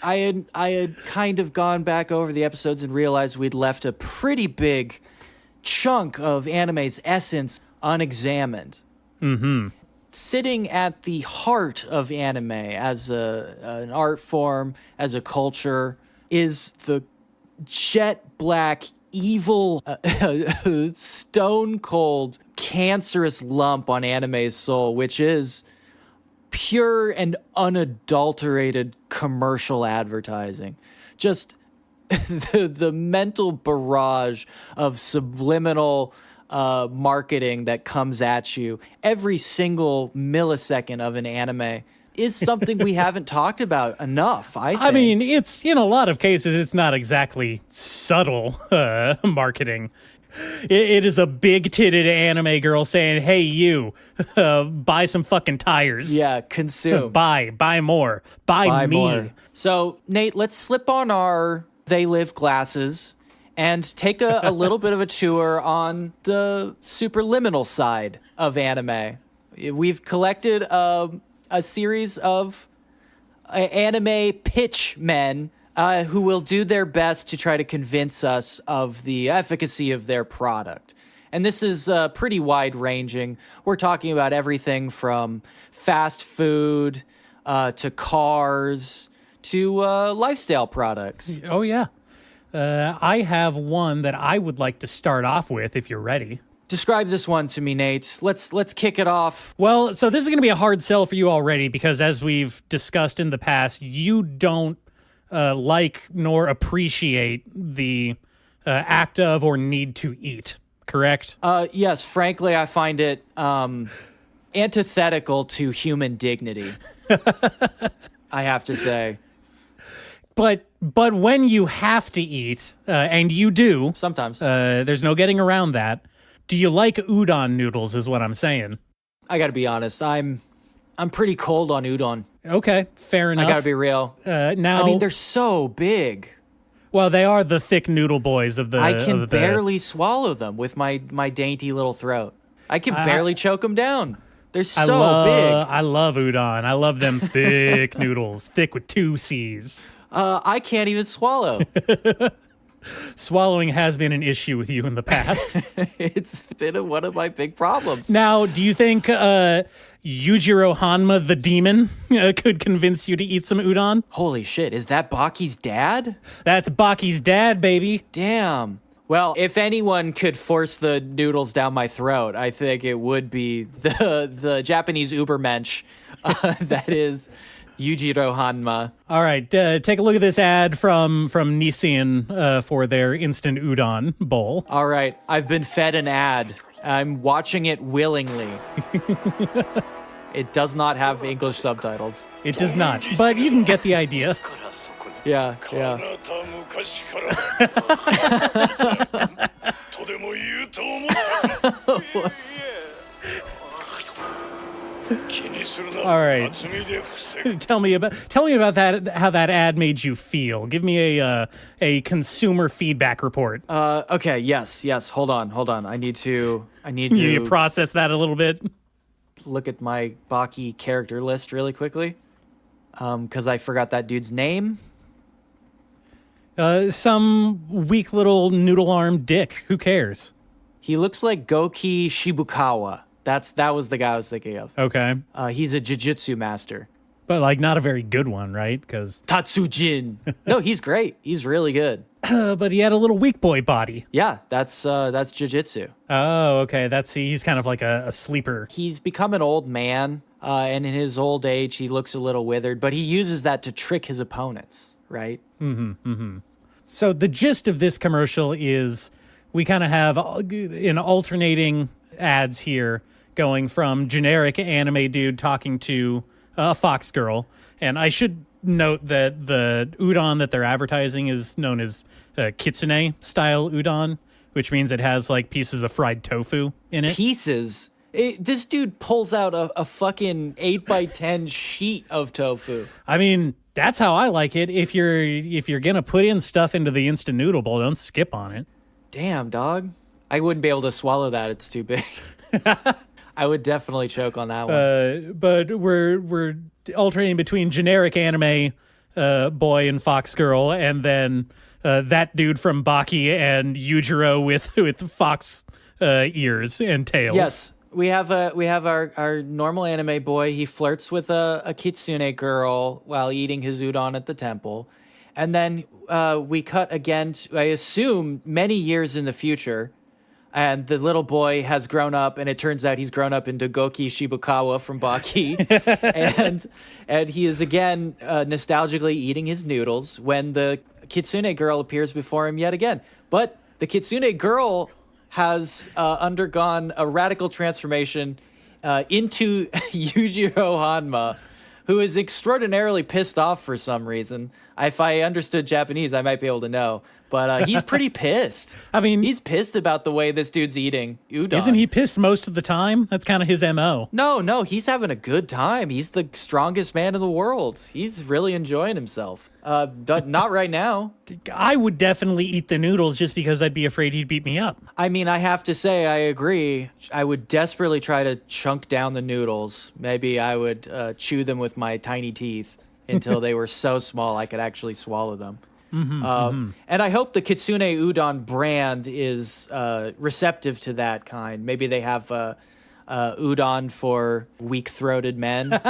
I had kind of gone back over the episodes and realized we'd left a pretty big chunk of anime's essence unexamined. Mm-hmm. Sitting at the heart of anime as an art form, as a culture, is the jet black, evil, stone cold, cancerous lump on anime's soul, which is pure and unadulterated commercial advertising. Just the mental barrage of subliminal marketing that comes at you every single millisecond of an anime is something we haven't talked about enough, I think. I mean, it's in a lot of cases, it's not exactly subtle marketing. It is a big-titted anime girl saying, hey, you, buy some fucking tires. Yeah, consume. Buy more. Buy me. More. So, Nate, let's slip on our They Live glasses and take a little bit of a tour on the superliminal side of anime. We've collected a series of anime pitch men who will do their best to try to convince us of the efficacy of their product. And this is pretty wide-ranging. We're talking about everything from fast food to cars to lifestyle products. Oh, yeah. I have one that I would like to start off with, if you're ready. Describe this one to me, Nate. Let's kick it off. Well, so this is going to be a hard sell for you already because, as we've discussed in the past, you don't like nor appreciate the act of or need to eat, correct? Yes, frankly, I find it antithetical to human dignity. I have to say. But when you have to eat, and you do, sometimes, there's no getting around that. Do you like udon noodles? Is what I'm saying. I got to be honest. I'm pretty cold on udon. Okay, fair enough. I got to be real. Now, I mean, they're so big. Well, they are the thick noodle boys of the. I can barely swallow them with my dainty little throat. I can barely choke them down. They're so big. I love udon. I love them thick noodles, thick with 2 C's. I can't even swallow. Swallowing has been an issue with you in the past. It's been one of my big problems. Now, do you think Yujiro Hanma the demon could convince you to eat some udon? Holy shit, is that Baki's dad? That's Baki's dad, baby. Damn. Well, if anyone could force the noodles down my throat, I think it would be the Japanese Ubermensch that is Yujiro Hanma. All right, take a look at this ad from Nissan for their instant udon bowl. All right, I've been fed an ad. I'm watching it willingly. It does not have English subtitles. It does not, but you can get the idea. Yeah. All right. Tell me about that. How that ad made you feel? Give me a consumer feedback report. Okay. Yes. Hold on. I need to You process that a little bit. Look at my Baki character list really quickly. Because I forgot that dude's name. Some weak little noodle arm dick. Who cares? He looks like Goki Shibukawa. That was the guy I was thinking of. Okay. He's a jiu-jitsu master. But, like, not a very good one, right? Because Tatsujin. No, he's great. He's really good. But he had a little weak boy body. Yeah, that's jiu-jitsu. Oh, okay. He's kind of like a sleeper. He's become an old man, and in his old age, he looks a little withered, but he uses that to trick his opponents, right? So the gist of this commercial is we kind of have an alternating ads here, going from generic anime dude talking to a fox girl. And I should note that the udon that they're advertising is known as kitsune style udon, which means it has like pieces of fried tofu in it. Pieces? This dude pulls out a fucking 8x10 sheet of tofu. I mean, that's how I like it. If you're gonna put in stuff into the instant noodle bowl, don't skip on it. Damn, dog. I wouldn't be able to swallow that. It's too big. I would definitely choke on that one. But we're alternating between generic anime boy and fox girl, and then that dude from Baki and Yujiro with fox ears and tails. Yes, we have our normal anime boy. He flirts with a kitsune girl while eating his udon at the temple, and then we cut again to, I assume, many years in the future. And the little boy has grown up, and it turns out he's grown up into Goki Shibukawa from Baki. and he is again nostalgically eating his noodles when the kitsune girl appears before him yet again. But the kitsune girl has undergone a radical transformation into Yujiro Hanma, who is extraordinarily pissed off for some reason. If I understood Japanese, I might be able to know. But he's pretty pissed. I mean, he's pissed about the way this dude's eating udon. Isn't he pissed most of the time? That's kind of his MO. No, he's having a good time. He's the strongest man in the world. He's really enjoying himself. Not right now. I would definitely eat the noodles just because I'd be afraid he'd beat me up. I mean, I have to say, I agree. I would desperately try to chunk down the noodles. Maybe I would chew them with my tiny teeth until they were so small I could actually swallow them. And I hope the Kitsune Udon brand is receptive to that kind. Maybe they have udon for weak-throated men.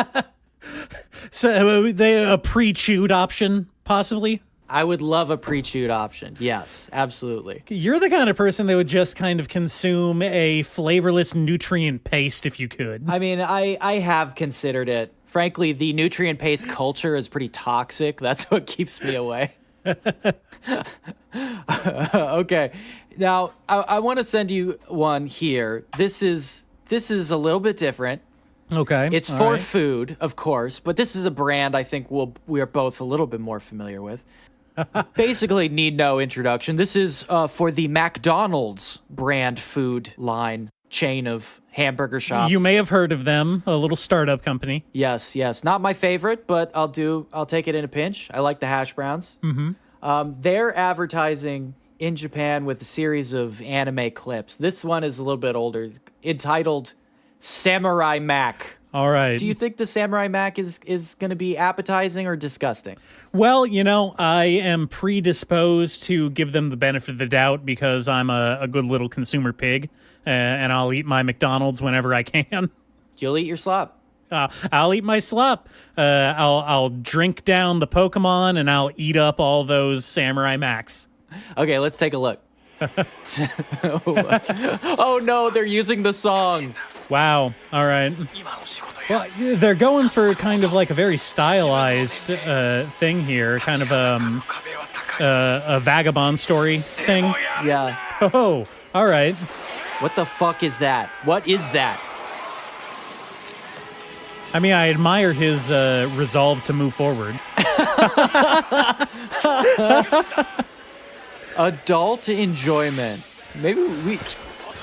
So a pre-chewed option, possibly? I would love a pre-chewed option. Yes, absolutely. You're the kind of person that would just kind of consume a flavorless nutrient paste if you could. I mean, I have considered it. Frankly, the nutrient paste culture is pretty toxic. That's what keeps me away. Okay. Now, I want to send you one here. This is a little bit different. Okay. It's for food, of course, but this is a brand I think we are both a little bit more familiar with. Basically, need no introduction. This is for the McDonald's brand food line chain of hamburger shops. You may have heard of them, a little startup company. Yes. Not my favorite, but I'll take it in a pinch. I like the hash browns. They're advertising in Japan with a series of anime clips. This one is a little bit older, entitled Samurai Mac. All right. Do you think the Samurai Mac is going to be appetizing or disgusting? Well, I am predisposed to give them the benefit of the doubt because I'm a good little consumer pig, and I'll eat my McDonald's whenever I can. You'll eat your slop. I'll eat my slop. I'll drink down the Pokemon, and I'll eat up all those Samurai Macs. Okay, let's take a look. Oh no, they're using the song. Wow. All right. Well, they're going for kind of like a very stylized thing here, kind of a vagabond story thing. Yeah. Oh, all right. What the fuck is that? What is that? I mean, I admire his resolve to move forward. Adult enjoyment. Maybe we...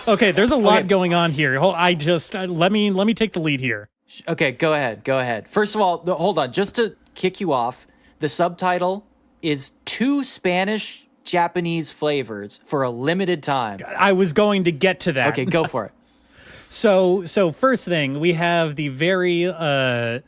Okay, there's a lot going on here. Let me take the lead here. Okay, go ahead. First of all, hold on. Just to kick you off, the subtitle is 2 Spanish-Japanese flavors for a limited time. I was going to get to that. Okay, go for it. So first thing, we have the very, not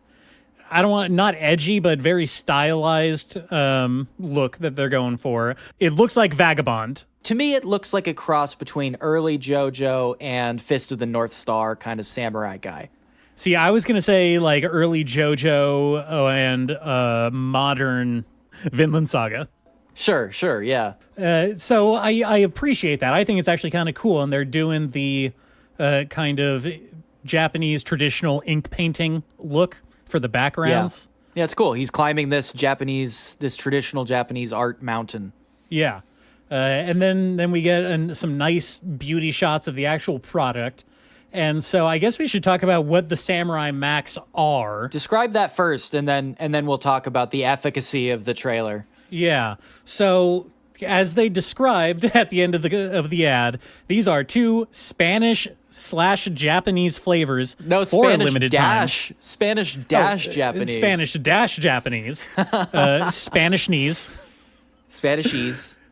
edgy, but very stylized look that they're going for. It looks like Vagabond. To me, it looks like a cross between early JoJo and Fist of the North Star kind of samurai guy. See, I was going to say like early JoJo and modern Vinland Saga. Sure, yeah. So I appreciate that. I think it's actually kind of cool, and they're doing the kind of Japanese traditional ink painting look for the backgrounds. Yeah, it's cool. He's climbing this traditional Japanese art mountain. Yeah. And then we get some nice beauty shots of the actual product. And so I guess we should talk about what the Samurai Macs are. Describe that first, and then we'll talk about the efficacy of the trailer. Yeah. So as they described at the end of the ad, these are 2 Spanish/Japanese flavors for a limited time. Spanish dash Japanese. Spanish dash Japanese. Spanishese.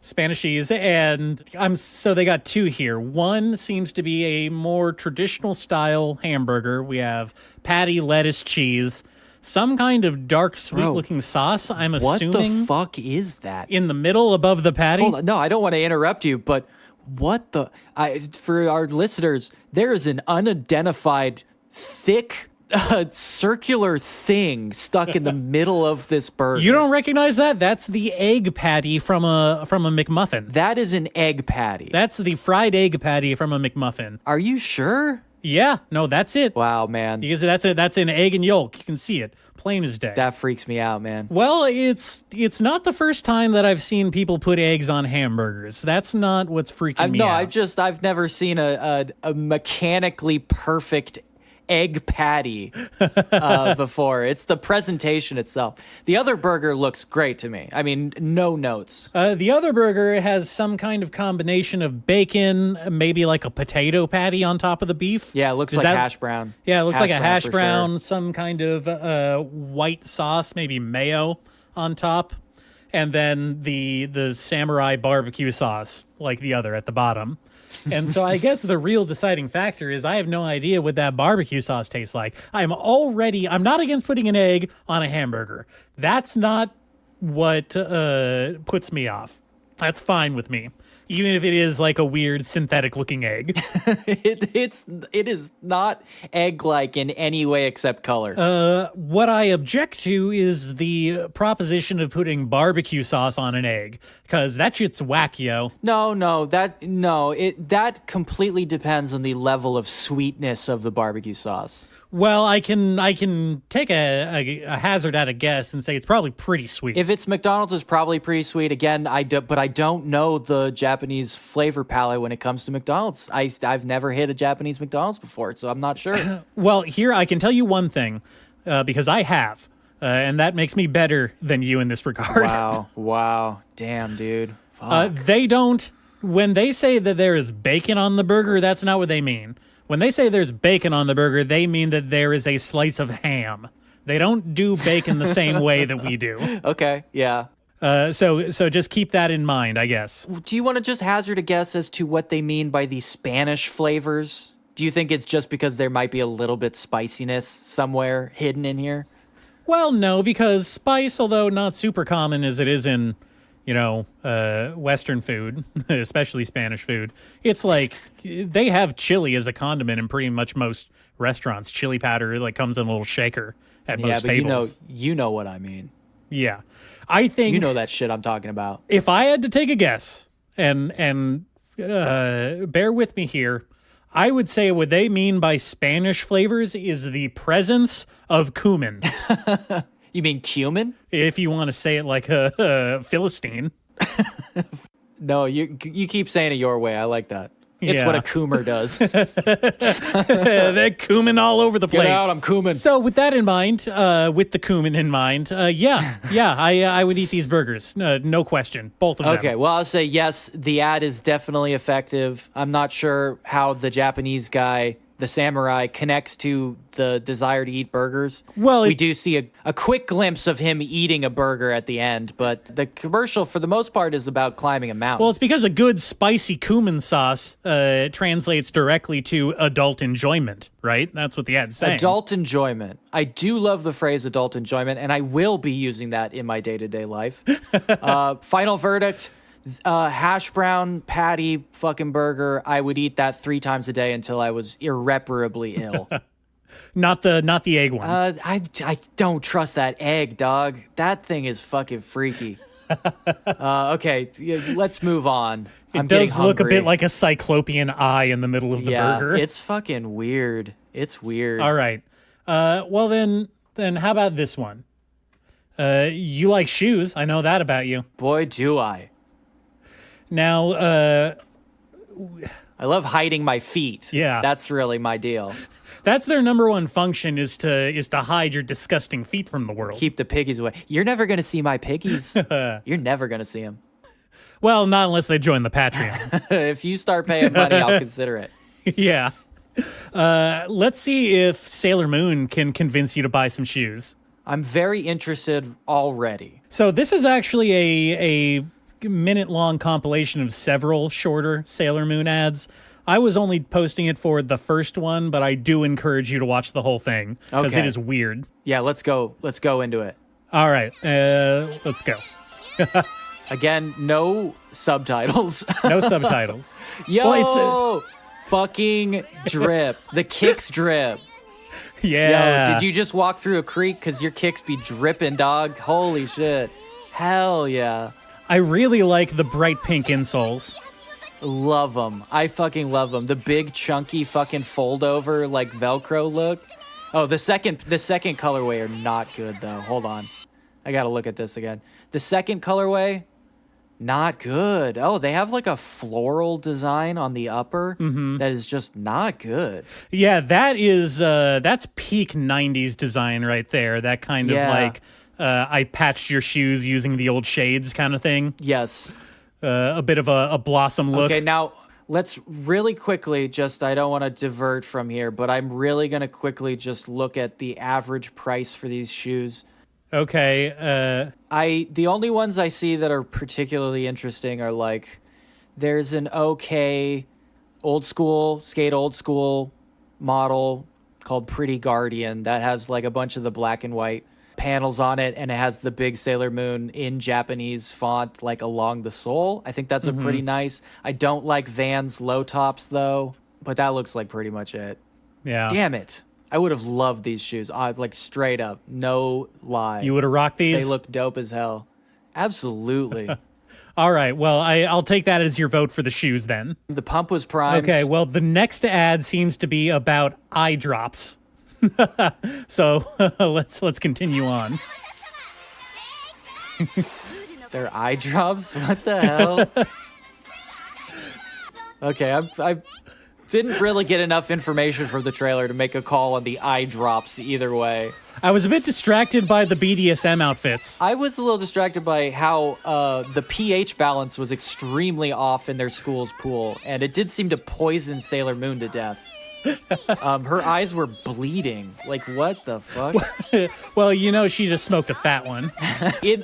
Spanishese, and so they got 2 here. One seems to be a more traditional style hamburger. We have patty, lettuce, cheese, some kind of dark, sweet-looking sauce, I'm assuming. What the fuck is that? In the middle above the patty? Hold on. No, I don't want to interrupt you, but for our listeners, there is an unidentified, thick, circular thing stuck in the middle of this burger. You don't recognize that? That's the egg patty from a McMuffin. That is an egg patty. That's the fried egg patty from a McMuffin. Are you sure? Yeah, no, that's it. Wow, man. Because that's an egg and yolk. You can see it, plain as day. That freaks me out, man. Well, it's not the first time that I've seen people put eggs on hamburgers. That's not what's freaking me out. I've never seen a mechanically perfect egg patty before. It's the presentation itself. The other burger looks great to me. I mean, no notes. The other burger has some kind of combination of bacon, maybe like a potato patty on top of the beef. Yeah, it looks like hash brown. Yeah, it looks like a hash brown, some kind of white sauce, maybe mayo on top, and then the samurai barbecue sauce, like the other at the bottom. And so I guess the real deciding factor is I have no idea what that barbecue sauce tastes like. I'm not against putting an egg on a hamburger. That's not what puts me off. That's fine with me. Even if it is like a weird synthetic looking egg. It is not egg-like in any way except color. What I object to is the proposition of putting barbecue sauce on an egg, because that shit's whack, yo. That completely depends on the level of sweetness of the barbecue sauce. Well, I can take a hazard at a guess and say it's probably pretty sweet. If it's McDonald's, it's probably pretty sweet. Again, but I don't know the Japanese flavor palette when it comes to McDonald's. I've never hit a Japanese McDonald's before, so I'm not sure. Well, here I can tell you one thing, because I have, and that makes me better than you in this regard. Wow, damn, dude. Fuck. They don't. When they say that there is bacon on the burger, that's not what they mean. When they say there's bacon on the burger, they mean that there is a slice of ham. They don't do bacon the same way that we do. Okay, yeah. So just keep that in mind, I guess. Do you want to just hazard a guess as to what they mean by the Spanish flavors? Do you think it's just because there might be a little bit spiciness somewhere hidden in here? Well, no, because spice, although not super common as it is in, Western food, especially Spanish food, it's like they have chili as a condiment in pretty much most restaurants. Chili powder comes in a little shaker at most tables. You know what I mean. Yeah. I think you know that shit I'm talking about. If I had to take a guess, and bear with me here, I would say what they mean by Spanish flavors is the presence of cumin. You mean cumin? If you want to say it like a Philistine. No, you keep saying it your way. I like that. It's what a coomer does. They're cumin all over the place. Get out, I'm cumin. So with that in mind, with the cumin in mind, I would eat these burgers. No question. Both of them. Okay, well, I'll say yes, the ad is definitely effective. I'm not sure how the Japanese guy, the samurai, connects to the desire to eat burgers. Well, we do see a quick glimpse of him eating a burger at the end, but the commercial, for the most part, is about climbing a mountain. Well, it's because a good spicy cumin sauce translates directly to adult enjoyment, right? That's what the ad's saying. Adult enjoyment. I do love the phrase adult enjoyment, and I will be using that in my day-to-day life. Final verdict. Hash brown patty fucking burger. I would eat that 3 times a day until I was irreparably ill. Not the egg one. I don't trust that egg, dog. That thing is fucking freaky. Okay, let's move on. It does look a bit like a cyclopean eye in the middle of the burger. It's fucking weird. It's weird. All right. Well then how about this one? You like shoes. I know that about you. Boy, do I. Now, I love hiding my feet. Yeah. That's really my deal. That's their number one function is to hide your disgusting feet from the world. Keep the piggies away. You're never going to see my piggies. You're never going to see them. Well, not unless they join the Patreon. If you start paying money, I'll consider it. Yeah. Let's see if Sailor Moon can convince you to buy some shoes. I'm very interested already. So this is actually a minute-long compilation of several shorter Sailor Moon ads. I was only posting it for the first one, but I do encourage you to watch the whole thing because it is weird. Yeah, let's go into it. All right, let's go. Again, no subtitles. No subtitles. Yo, well, fucking drip. The kicks drip. Yeah. Yo, did you just walk through a creek because your kicks be dripping, dog? Holy shit. Hell yeah. I really like the bright pink insoles. Love them. I fucking love them. The big, chunky, fucking fold-over, like, Velcro look. Oh, the second colorway are not good, though. Hold on. I gotta look at this again. The second colorway, not good. Oh, they have, like, a floral design on the upper that is just not good. Yeah, that's peak 90s design right there. That kind of, like, I patched your shoes using the old shades kind of thing. Yes. A bit of a blossom look. Okay, now let's really quickly I don't want to divert from here, but I'm really going to quickly just look at the average price for these shoes. Okay. The only ones I see that are particularly interesting are like, there's an okay skate old school model called Pretty Guardian that has like a bunch of the black and white panels on it, and it has the big Sailor Moon in Japanese font like along the sole. I think that's a pretty nice. I don't like Vans low tops though, but that looks like pretty much it. Yeah. Damn it. I would have loved these shoes. Like straight up, no lie. You would have rocked these? They look dope as hell. Absolutely. All right. Well, I'll take that as your vote for the shoes then. The pump was primed. Okay. Well, the next ad seems to be about eye drops. So let's continue on. They're eye drops? What the hell? Okay, I didn't really get enough information from the trailer to make a call on the eye drops either way. I was a bit distracted by the BDSM outfits. I was a little distracted by how the pH balance was extremely off in their school's pool, and it did seem to poison Sailor Moon to death. Her eyes were bleeding. Like, what the fuck? Well, she just smoked a fat one.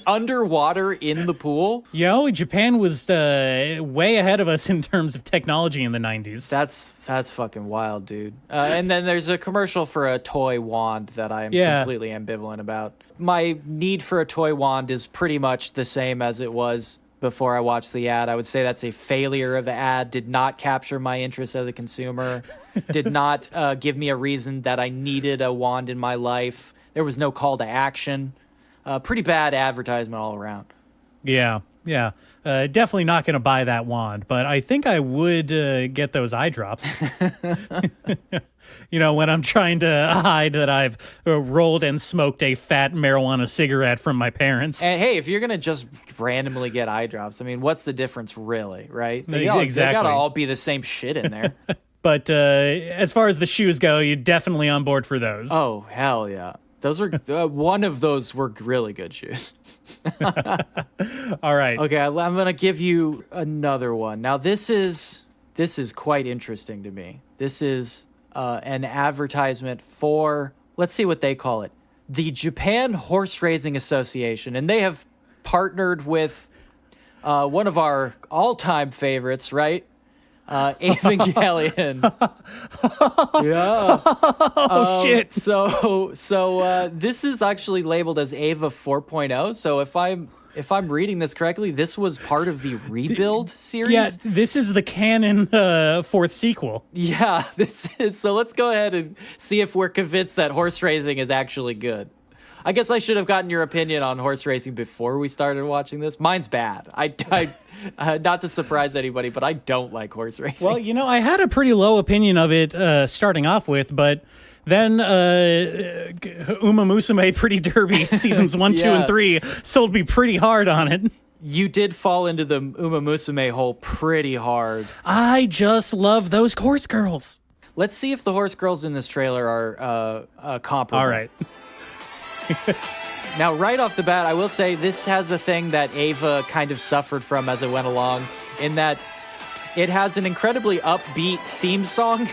Underwater in the pool? Japan was way ahead of us in terms of technology in the 90s. That's fucking wild, dude. And then there's a commercial for a toy wand that I am completely ambivalent about. My need for a toy wand is pretty much the same as it was before I watched the ad. I would say that's a failure of the ad. Did not capture my interest as a consumer. Did not give me a reason that I needed a wand in my life. There was no call to action. Pretty bad advertisement all around. Yeah. Definitely not going to buy that wand, but I think I would get those eye drops. When I'm trying to hide that I've rolled and smoked a fat marijuana cigarette from my parents. And hey, if you're going to just randomly get eye drops, I mean, what's the difference really, right? Exactly. They got to all be the same shit in there. But as far as the shoes go, you're definitely on board for those. Oh, hell yeah. Those were one of those were really good shoes. All right. Okay, I'm going to give you another one. Now, this is quite interesting to me. This is an advertisement for, let's see what they call it, the Japan Horse Racing Association. And they have partnered with one of our all-time favorites, right? Evangelion. Yeah. Oh, shit. So this is actually labeled as Eva 4.0. So if I'm reading this correctly, this was part of the Rebuild series. Yeah, this is the canon fourth sequel. Yeah, this is. So let's go ahead and see if we're convinced that horse racing is actually good. I guess I should have gotten your opinion on horse racing before we started watching this. Mine's bad. I not to surprise anybody, but I don't like horse racing. Well, I had a pretty low opinion of it starting off with, but then Uma Musume Pretty Derby seasons 1, 2, and 3 sold me pretty hard on it. You did fall into the Uma Musume hole pretty hard. I just love those horse girls. Let's see if the horse girls in this trailer are comparable. All right. Now, right off the bat, I will say this has a thing that Ava kind of suffered from as it went along, in that it has an incredibly upbeat theme song.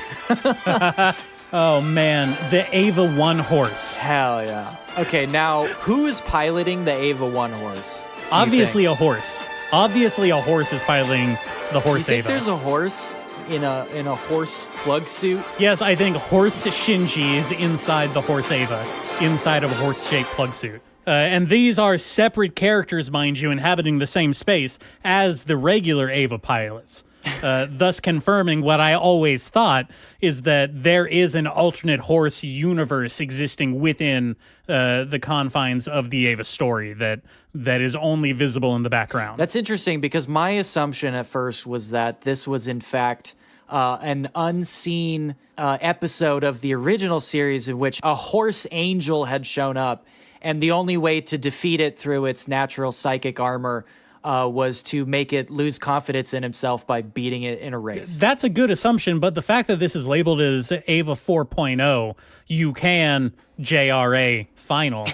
Oh, man. The Ava 1 horse. Hell yeah. Okay, now, who is piloting the Ava 1 horse? Obviously a horse. Obviously a horse is piloting the horse Do you think Ava. there's a horse in a horse plug suit? Yes, I think horse Shinji is inside the horse Ava, inside of a horse-shaped plug suit. And these are separate characters, mind you, inhabiting the same space as the regular Ava pilots. thus confirming what I always thought is that there is an alternate horse universe existing within the confines of the Eva story that is only visible in the background. That's interesting because my assumption at first was that this was in fact an unseen episode of the original series in which a horse angel had shown up, and the only way to defeat it through its natural psychic armor was to make it lose confidence in himself by beating it in a race. That's a good assumption, but the fact that this is labeled as Eva 4.0, you can JRA final,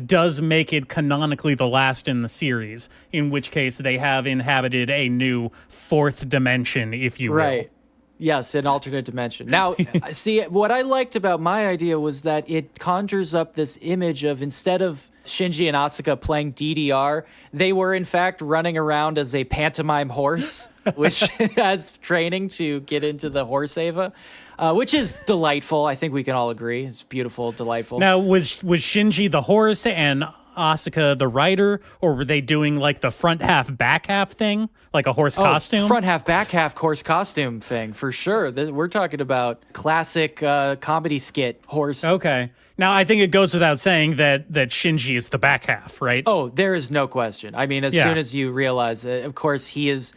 does make it canonically the last in the series, in which case they have inhabited a new fourth dimension, if you will. Right. Yes, an alternate dimension. Now, see, what I liked about my idea was that it conjures up this image of, instead of Shinji and Asuka playing DDR, they were in fact running around as a pantomime horse, which has training to get into the horse Eva, which is delightful. I think we can all agree. It's beautiful, delightful. Now, was Shinji the horse and Asuka the rider, or were they doing like the front half, back half thing, like a horse costume? Front half, back half horse costume thing, for sure. We're talking about classic comedy skit horse. Okay. Now, I think it goes without saying that Shinji is the back half, right? Oh, there is no question. I mean, as soon as you realize it, of course, he is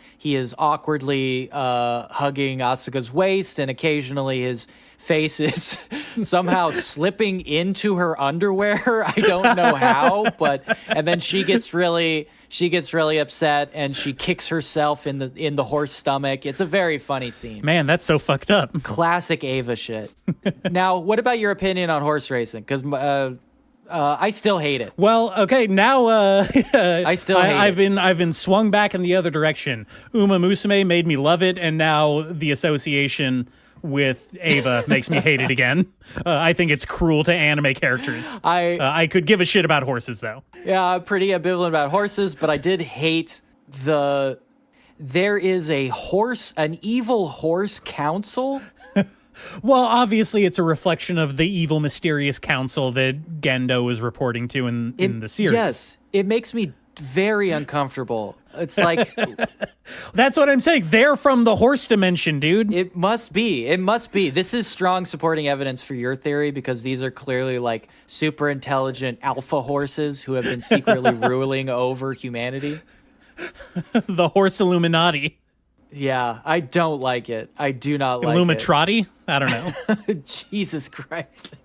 awkwardly hugging Asuka's waist, and occasionally his face is somehow slipping into her underwear. I don't know how, and then she gets really upset and she kicks herself in the horse stomach. It's a very funny scene. Man, that's so fucked up. Classic Eva shit. Now, what about your opinion on horse racing? Because I still hate it. Well, okay, now I still hate it. I've been swung back in the other direction. Uma Musume made me love it, and now the association with Eva makes me hate it again. I think it's cruel to anime characters. I could give a shit about horses, though. Yeah, I'm pretty ambivalent about horses, but I did hate there is an evil horse council. Well, obviously, it's a reflection of the evil, mysterious council that Gendo is reporting to in the series. Yes, it makes me very uncomfortable. It's like... That's what I'm saying. They're from the horse dimension, dude. It must be. This is strong supporting evidence for your theory, because these are clearly like super intelligent alpha horses who have been secretly ruling over humanity. The horse Illuminati. Yeah, I don't like it. I do not like Illumitrati? I don't know. Jesus Christ.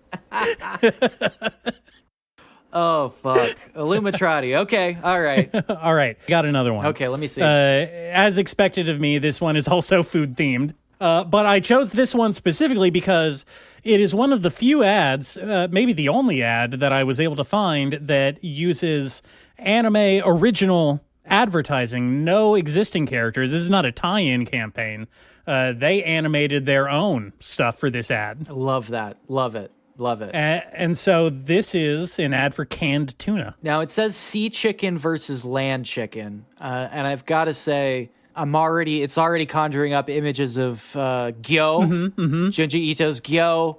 Oh, fuck. Illumitrati. Okay. All right. All right. Got another one. Okay, let me see. As expected of me, this one is also food themed. But I chose this one specifically because it is one of the few ads, maybe the only ad that I was able to find that uses anime original advertising, no existing characters. This is not a tie-in campaign. They animated their own stuff for this ad. Love that. Love it. Love it. And so this is an ad for canned tuna. Now, it says sea chicken versus land chicken. And I've got to say, it's already conjuring up images of Gyo, Junji Ito's Gyo,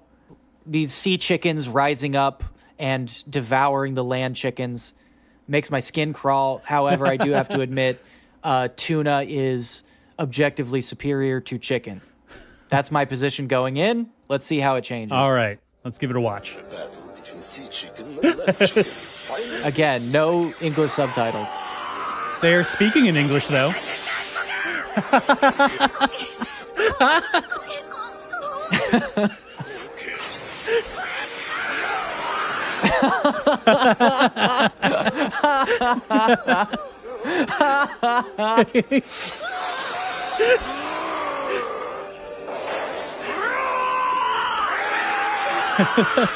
these sea chickens rising up and devouring the land chickens. Makes my skin crawl. However, I do have to admit, tuna is objectively superior to chicken. That's my position going in. Let's see how it changes. All right. Let's give it a watch. Again, no English subtitles. They are speaking in English, though.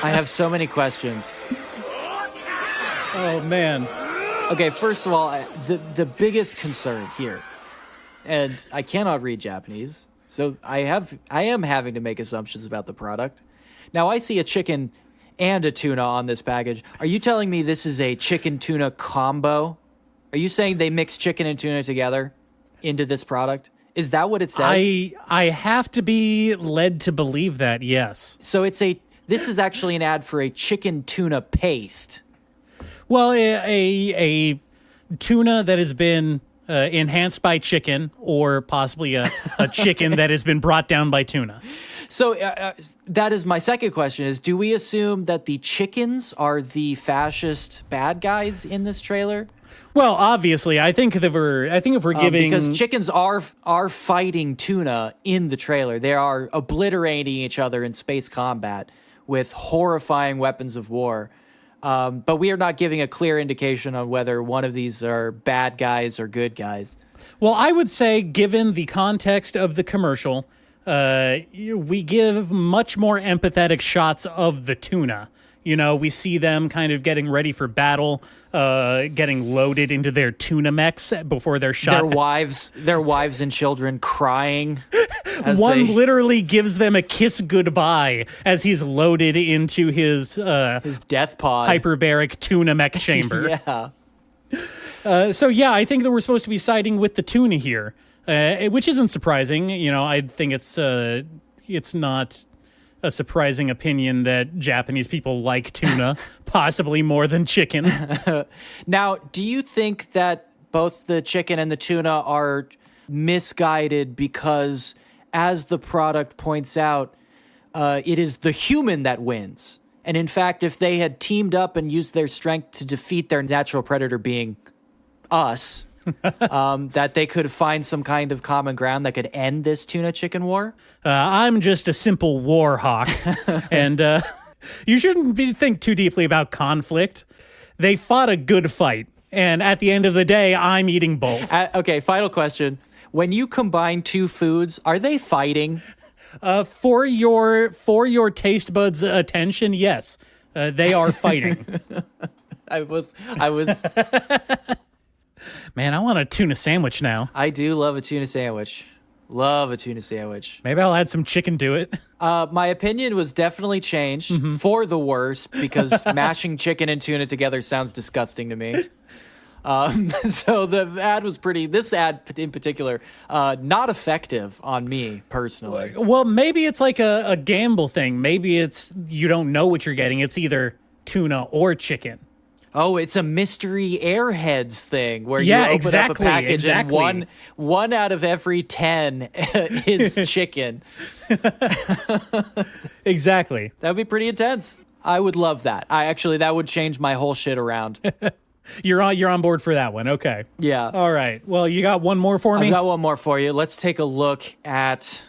I have so many questions. Oh, man. Okay, first of all, the biggest concern here, and I cannot read Japanese, so I am having to make assumptions about the product. Now, I see a chicken and a tuna on this package. Are you telling me this is a chicken-tuna combo? Are you saying they mix chicken and tuna together into this product? Is that what it says? I have to be led to believe that, yes. So this is actually an ad for a chicken tuna paste. Well, a tuna that has been enhanced by chicken, or possibly a chicken that has been brought down by tuna. So that is my second question: is do we assume that the chickens are the fascist bad guys in this trailer? Well, obviously, I think if we're giving, because chickens are fighting tuna in the trailer. They are obliterating each other in space combat with horrifying weapons of war. But we are not giving a clear indication on whether one of these are bad guys or good guys. Well, I would say, given the context of the commercial, we give much more empathetic shots of the tuna. You know, we see them kind of getting ready for battle, getting loaded into their tuna mechs before they're shot. Their wives and children crying. One literally gives them a kiss goodbye as he's loaded into his death pod, hyperbaric tuna mech chamber. Yeah. So I think that we're supposed to be siding with the tuna here, which isn't surprising. You know, I think it's not a surprising opinion that Japanese people like tuna, possibly more than chicken. Now, do you think that both the chicken and the tuna are misguided because, as the product points out, it is the human that wins? And in fact, if they had teamed up and used their strength to defeat their natural predator being us, that they could find some kind of common ground that could end this tuna chicken war? I'm just a simple war hawk, and you shouldn't think too deeply about conflict. They fought a good fight, and at the end of the day, I'm eating both. Okay, final question. When you combine two foods, are they fighting? For your taste buds' attention, yes, they are fighting. I was. Man, I want a tuna sandwich now. I do love a tuna sandwich. Love a tuna sandwich. Maybe I'll add some chicken to it. My opinion was definitely changed for the worse because mashing chicken and tuna together sounds disgusting to me. So the ad was this ad in particular, not effective on me personally. Well, maybe it's like a gamble thing. Maybe it's you don't know what you're getting. It's either tuna or chicken. Oh, it's a mystery Airheads thing where you open up a package and one out of every 10 is chicken. Exactly. That'd be pretty intense. I would love that. That would change my whole shit around. You're on board for that one. Okay. Yeah. All right. Well, you got one more for me? I've got one more for you. Let's take a look at...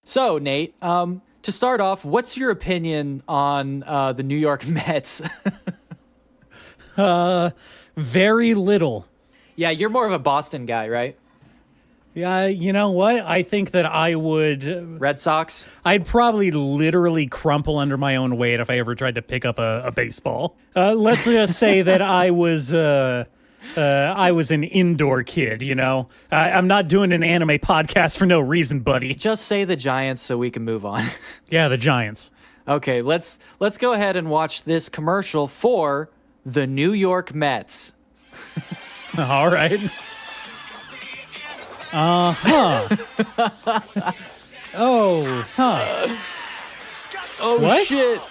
So, Nate, to start off, what's your opinion on the New York Mets? Very little. Yeah, you're more of a Boston guy, right? Yeah, you know what? I think that I would... Red Sox? I'd probably literally crumple under my own weight if I ever tried to pick up a baseball. Let's just say that I was an indoor kid, you know? I'm not doing an anime podcast for no reason, buddy. Just say the Giants so we can move on. Yeah, the Giants. Okay, let's go ahead and watch this commercial for the New York Mets. All right. Uh-huh. Oh, huh. Oh, what? Shit.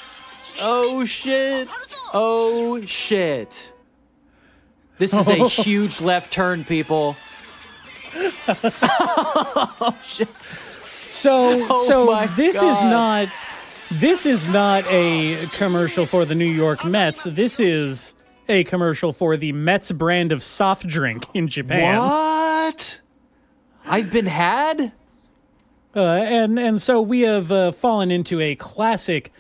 Oh, shit. Oh, shit. This is a huge left turn, people. Oh, shit. So this is not a commercial for the New York Mets. This is a commercial for the Mets brand of soft drink in Japan. What? I've been had? And so we have fallen into a classic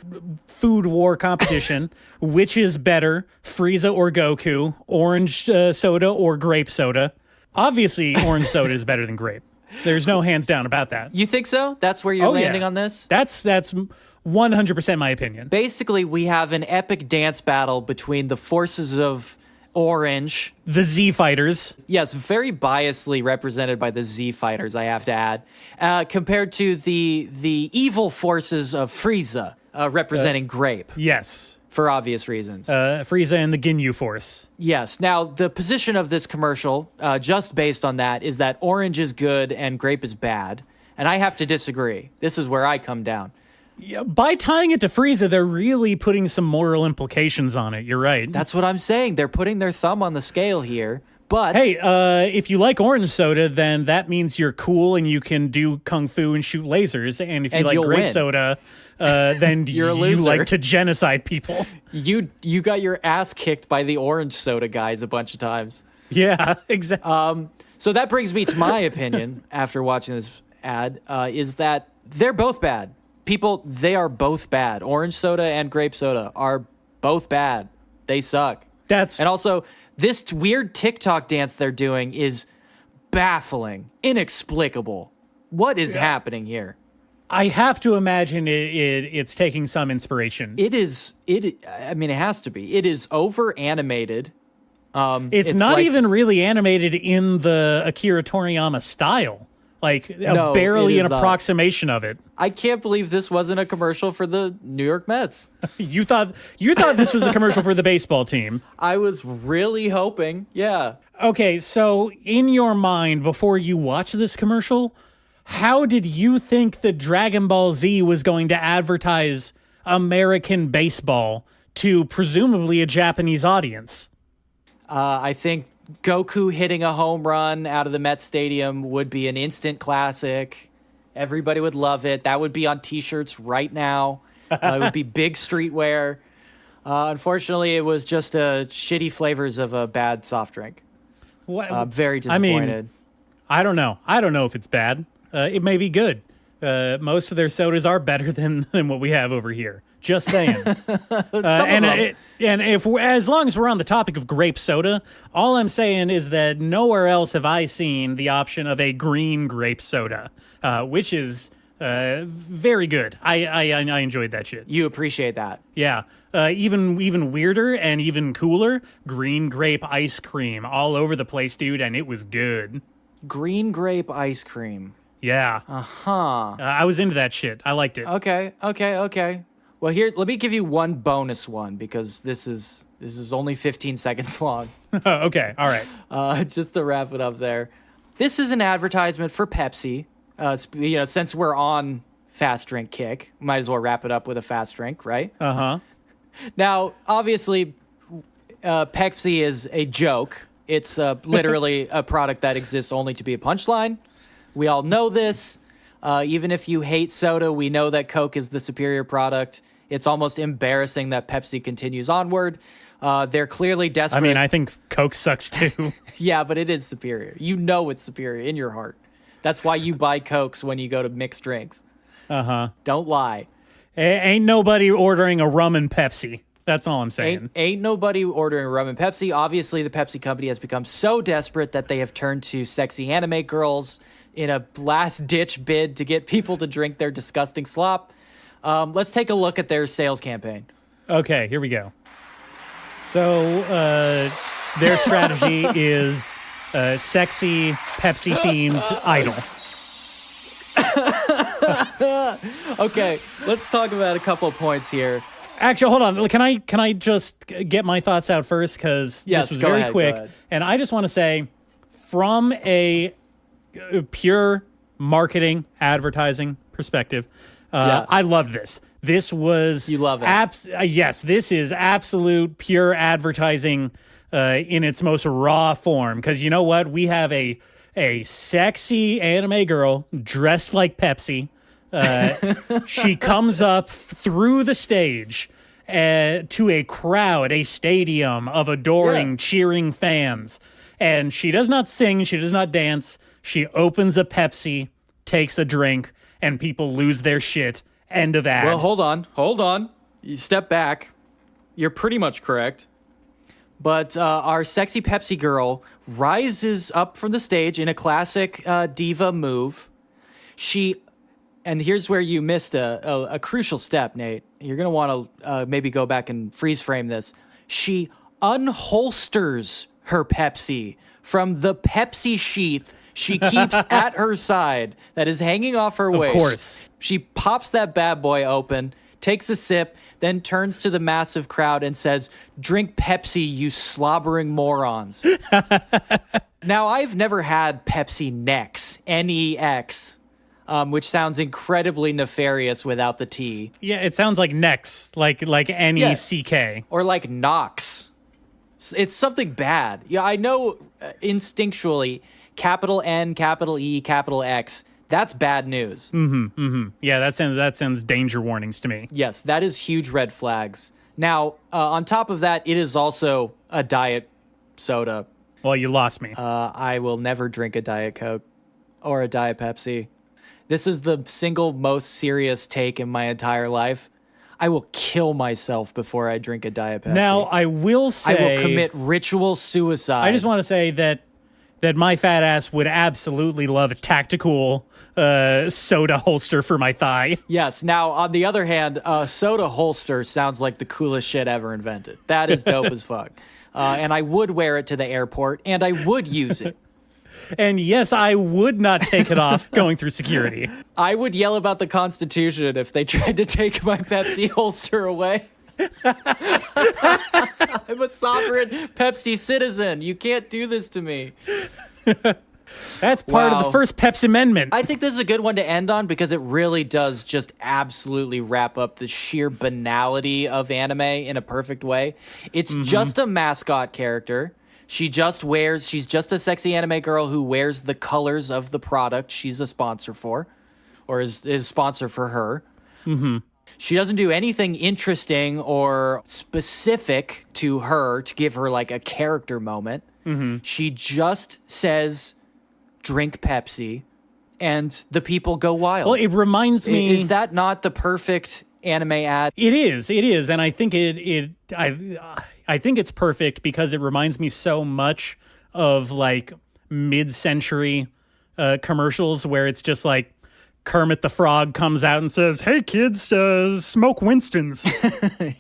food war competition. Which is better, Frieza or Goku, orange soda or grape soda? Obviously, orange soda is better than grape. There's no hands down about that. You think so? That's where you're landing on this? That's 100% my opinion. Basically, we have an epic dance battle between the forces of Orange. The Z Fighters. Yes, very biasly represented by the Z Fighters, I have to add, compared to the evil forces of Frieza, representing Grape. Yes. For obvious reasons. Frieza and the Ginyu Force. Yes. Now, the position of this commercial, just based on that, is that Orange is good and Grape is bad. And I have to disagree. This is where I come down. Yeah, by tying it to Frieza, they're really putting some moral implications on it. You're right. That's what I'm saying. They're putting their thumb on the scale here But hey, if you like orange soda, then that means you're cool and you can do kung fu and shoot lasers. And if you like grape win. soda, then You're a you loser. like to genocide people. you got your ass kicked by the orange soda guys a bunch of times. Yeah, exactly. So that brings me to my opinion after watching this ad, is that they're both bad. People, they are both bad. Orange soda and grape soda are both bad. They suck. And also, this weird TikTok dance they're doing is baffling, inexplicable. What is happening here? I have to imagine it's taking some inspiration. It has to be. It is over animated. It's not even really animated in the Akira Toriyama style. Like, barely an approximation of it. I can't believe this wasn't a commercial for the New York Mets. You thought this was a commercial for the baseball team. I was really hoping, yeah. Okay, so in your mind, before you watch this commercial, how did you think that Dragon Ball Z was going to advertise American baseball to presumably a Japanese audience? I think Goku hitting a home run out of the Met Stadium would be an instant classic. Everybody would love it. That would be on T-shirts right now. It would be big streetwear. Unfortunately, it was just shitty flavors of a bad soft drink. I'm very disappointed. I mean, I don't know. I don't know if it's bad. It may be good. Most of their sodas are better than what we have over here. Just saying. As long as we're on the topic of grape soda, all I'm saying is that nowhere else have I seen the option of a green grape soda, which is very good. I enjoyed that shit. You appreciate that. Yeah. Even weirder and even cooler, green grape ice cream all over the place, dude, and it was good. Green grape ice cream. Yeah. I was into that shit. I liked it. Okay. Well, here, let me give you one bonus one because this is only 15 seconds long. Okay, all right. Just to wrap it up there. This is an advertisement for Pepsi. Since we're on fast drink kick, might as well wrap it up with a fast drink, right? Uh-huh. Now, obviously, Pepsi is a joke. It's literally a product that exists only to be a punchline. We all know this. Even if you hate soda, we know that Coke is the superior product. It's almost embarrassing that Pepsi continues onward. They're clearly desperate. I mean, I think Coke sucks too. Yeah, but it is superior. You know it's superior in your heart. That's why you buy Cokes when you go to mixed drinks. Uh-huh. Don't lie. Ain't nobody ordering a rum and Pepsi. That's all I'm saying. Ain't nobody ordering rum and Pepsi. Obviously, the Pepsi company has become so desperate that they have turned to sexy anime girls in a last-ditch bid to get people to drink their disgusting slop. Let's take a look at their sales campaign. Okay, here we go. So their strategy is sexy Pepsi-themed idol. Okay, let's talk about a couple points here. Actually, hold on. Can I just get my thoughts out first? Because this was very quick. And I just want to say, from a pure marketing, advertising perspective, I love this. This was... You love it. Yes, this is absolute pure advertising in its most raw form. Because you know what? We have a sexy anime girl dressed like Pepsi. She comes up through the stage to a crowd, a stadium of adoring, cheering fans. And she does not sing. She does not dance. She opens a Pepsi, takes a drink, and people lose their shit. End of ad. Well, hold on. You step back. You're pretty much correct. But our sexy Pepsi girl rises up from the stage in a classic diva move. And here's where you missed a crucial step, Nate. You're going to want to maybe go back and freeze frame this. She unholsters her Pepsi from the Pepsi sheath she keeps at her side that is hanging off her waist. Of course. She pops that bad boy open, takes a sip, then turns to the massive crowd and says, "Drink Pepsi, you slobbering morons." Now, I've never had Pepsi Nex, N-E-X, which sounds incredibly nefarious without the T. Yeah, it sounds like Nex, like N-E-C-K. Or like Knox. It's something bad. Yeah, I know instinctually, capital N, capital E, capital X, that's bad news. Yeah, that sends danger warnings to me. Yes, that is huge red flags. Now, on top of that, it is also a diet soda. Well, you lost me. I will never drink a Diet Coke or a Diet Pepsi. This is the single most serious take in my entire life. I will kill myself before I drink a Diet Pepsi. Now, I will say... I will commit ritual suicide. I just want to say that my fat ass would absolutely love a tactical soda holster for my thigh. Yes. Now, on the other hand, a soda holster sounds like the coolest shit ever invented. That is dope as fuck. And I would wear it to the airport, and I would use it. And yes, I would not take it off going through security. I would yell about the Constitution if they tried to take my Pepsi holster away. I'm a sovereign Pepsi citizen. You can't do this to me. That's part of the first Pepsi Amendment. I think this is a good one to end on because it really does just absolutely wrap up the sheer banality of anime in a perfect way. It's just a mascot character. She's just a sexy anime girl who wears the colors of the product she's a sponsor for, or is sponsor for her. She doesn't do anything interesting or specific to her to give her like a character moment. She just says, drink Pepsi, and the people go wild. Well, it reminds me... Is that not the perfect anime ad? It is, and I think I think it's perfect because it reminds me so much of like mid-century commercials where it's just like Kermit the Frog comes out and says, "Hey kids, smoke Winston's."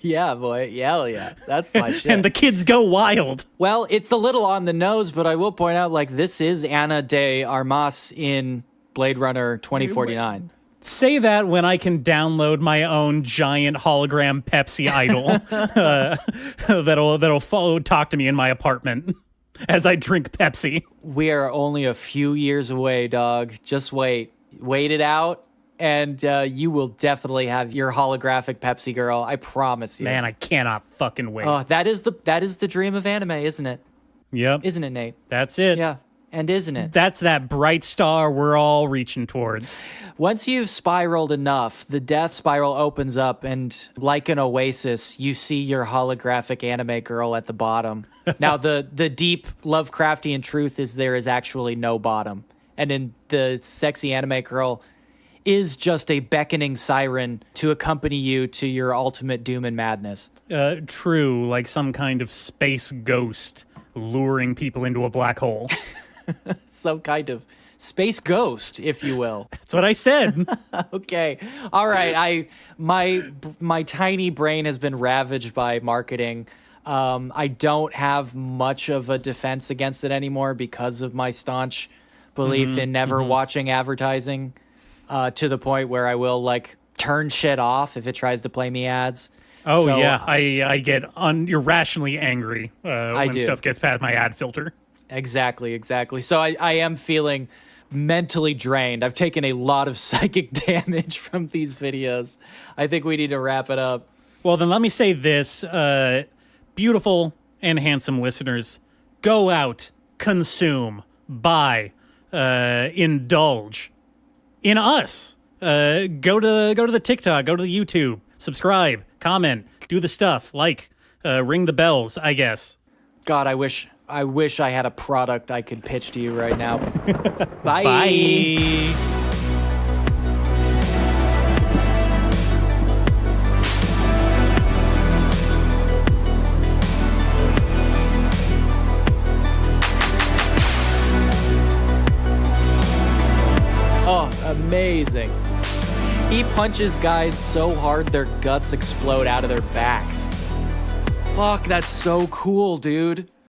Yeah, boy. Yeah. That's my shit. And the kids go wild. Well, it's a little on the nose, but I will point out, like, this is Ana de Armas in Blade Runner 2049. Say that when I can download my own giant hologram Pepsi idol that'll talk to me in my apartment as I drink Pepsi. We are only a few years away, dog. Just wait. Wait it out, and you will definitely have your holographic Pepsi girl. I promise you. Man, I cannot fucking wait. Oh, that is the dream of anime, isn't it? Yep. Isn't it, Nate? That's it. Yeah. And isn't it? That's that bright star we're all reaching towards. Once you've spiraled enough, the death spiral opens up, and like an oasis, you see your holographic anime girl at the bottom. Now, the deep Lovecraftian truth is there is actually no bottom. And then the sexy anime girl is just a beckoning siren to accompany you to your ultimate doom and madness. True, like some kind of space ghost luring people into a black hole. Some kind of space ghost, if you will. That's what I said. Okay. All right. My tiny brain has been ravaged by marketing. I don't have much of a defense against it anymore because of my staunch belief in never watching advertising, to the point where I will like turn shit off if it tries to play me ads. Oh, so, yeah. I get irrationally angry when stuff gets past my ad filter. Exactly. So I am feeling mentally drained. I've taken a lot of psychic damage from these videos. I think we need to wrap it up. Well, then let me say this. Beautiful and handsome listeners, go out, consume, buy, indulge in us. Go to the TikTok, go to the YouTube, subscribe, comment, do the stuff, like, ring the bells, I guess. God, I wish I had a product I could pitch to you right now. Bye. Bye. Oh, amazing. He punches guys so hard their guts explode out of their backs. Fuck, that's so cool, dude.